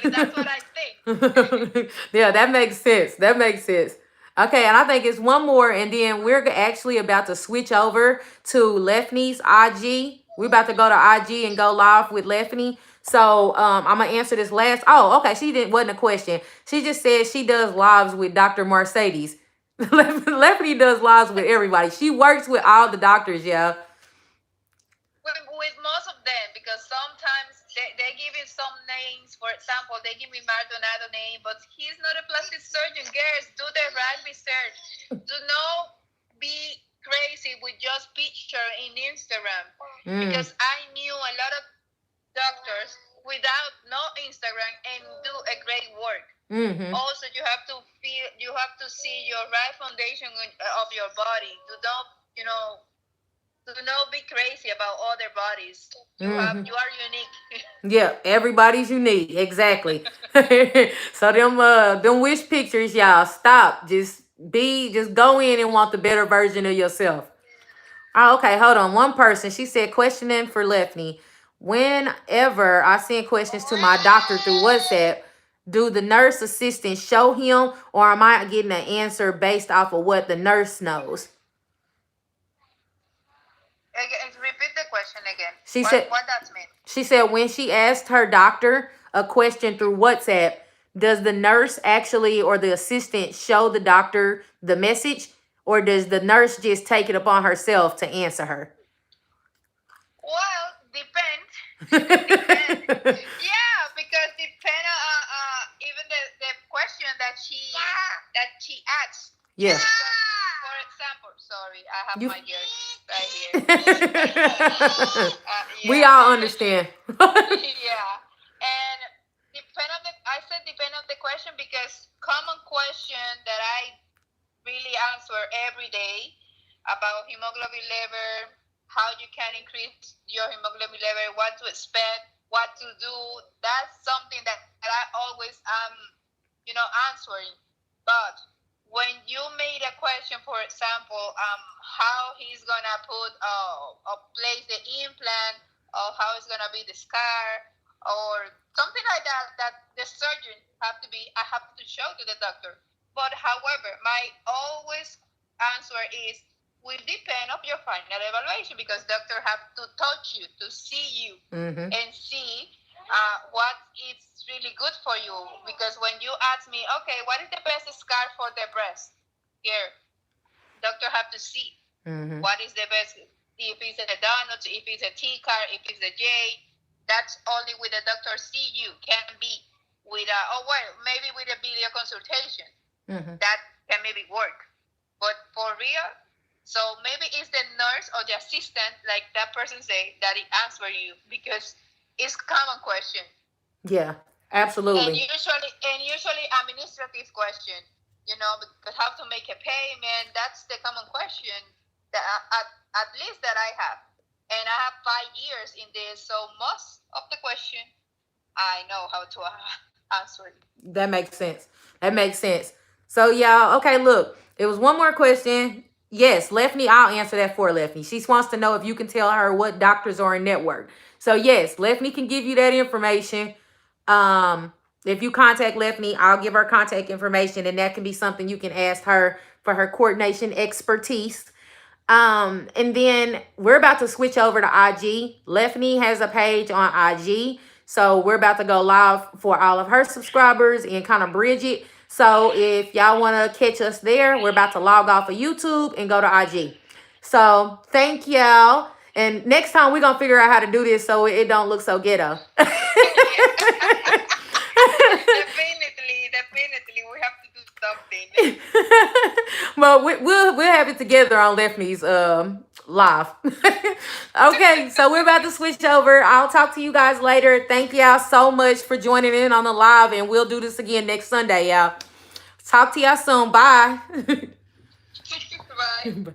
That's what I think. Yeah, that makes sense. Okay, and I think it's one more, and then we're actually about to switch over to Lefty's IG. We're about to go to IG and go live with Lefty. So I'm gonna answer this last. Oh, okay. Wasn't a question. She just said she does lives with Dr. Mercedes. Lefty does lives with everybody. She works with all the doctors, yeah. With most of them, because sometimes they give him some names. For example, they give me Maldonado name, but he's not a plastic surgeon. Girls, do the right research. Do not be crazy with just picture in Instagram, because I knew a lot of doctors without no Instagram and do a great work. Also, you have to see your right foundation of your body. Do not be crazy about other bodies. You are unique. Yeah, everybody's unique. Exactly. So them wish pictures, y'all, stop. Just go in and want the better version of yourself. Oh, okay, hold on. One person, she said, questioning for Lefty. Whenever I send questions to my doctor through WhatsApp, do the nurse assistant show him, or am I getting an answer based off of what the nurse knows? Repeat the question again. What does mean? She said when she asked her doctor a question through WhatsApp, does the nurse actually or the assistant show the doctor the message, or does the nurse just take it upon herself to answer her? Well, depends. Yeah, because depend even the question that she asks. Yeah. For example, sorry, I have my ears right here. We all understand. Yeah, and depend on the question, because common question that I really answer every day about hemoglobin level, how you can increase your hemoglobin level, what to expect, what to do. That's something that I always answering. But when you made a question, for example, how he's gonna place the implant, or how it's gonna be the scar, or something like that the surgeon I have to show to the doctor. But however, my always answer is will depend of your final evaluation because doctor have to touch you to see you and see what is really good for you. Because when you ask me, okay, what is the best scar for the breast? Here, doctor have to see what is the best. If it's a donut, if it's a T-car, if it's a J, that's only with the doctor see you. Can be with a, oh well, maybe with a video consultation. That can maybe work. But for real, so maybe it's the nurse or the assistant, like that person say, that it answer you because it's common question. Yeah, And absolutely. usually administrative question, you know, because how to make a payment, that's the common question that at least that I have. And I have 5 years in this, so most of the question I know how to answer it. That makes sense. That makes sense. So y'all, okay, look, it was one more question. Yes, Lefty, I'll answer that for Lefty. She wants to know if you can tell her what doctors are in network. So yes, Lefty can give you that information. If you contact Lefty, I'll give her contact information, and that can be something you can ask her for her coordination expertise. And then we're about to switch over to IG. Lefty has a page on IG. So we're about to go live for all of her subscribers and kind of bridge it. So if y'all want to catch us there, we're about to log off of YouTube and go to IG. So thank y'all. And next time we're going to figure out how to do this so it don't look so ghetto. Definitely, we have to do something. Well, we'll have it together on Lefty's live. Okay, so we're about to switch over. I'll talk to you guys later. Thank y'all so much for joining in on the live, and we'll do this again next Sunday, y'all. Talk to y'all soon. Bye. Bye.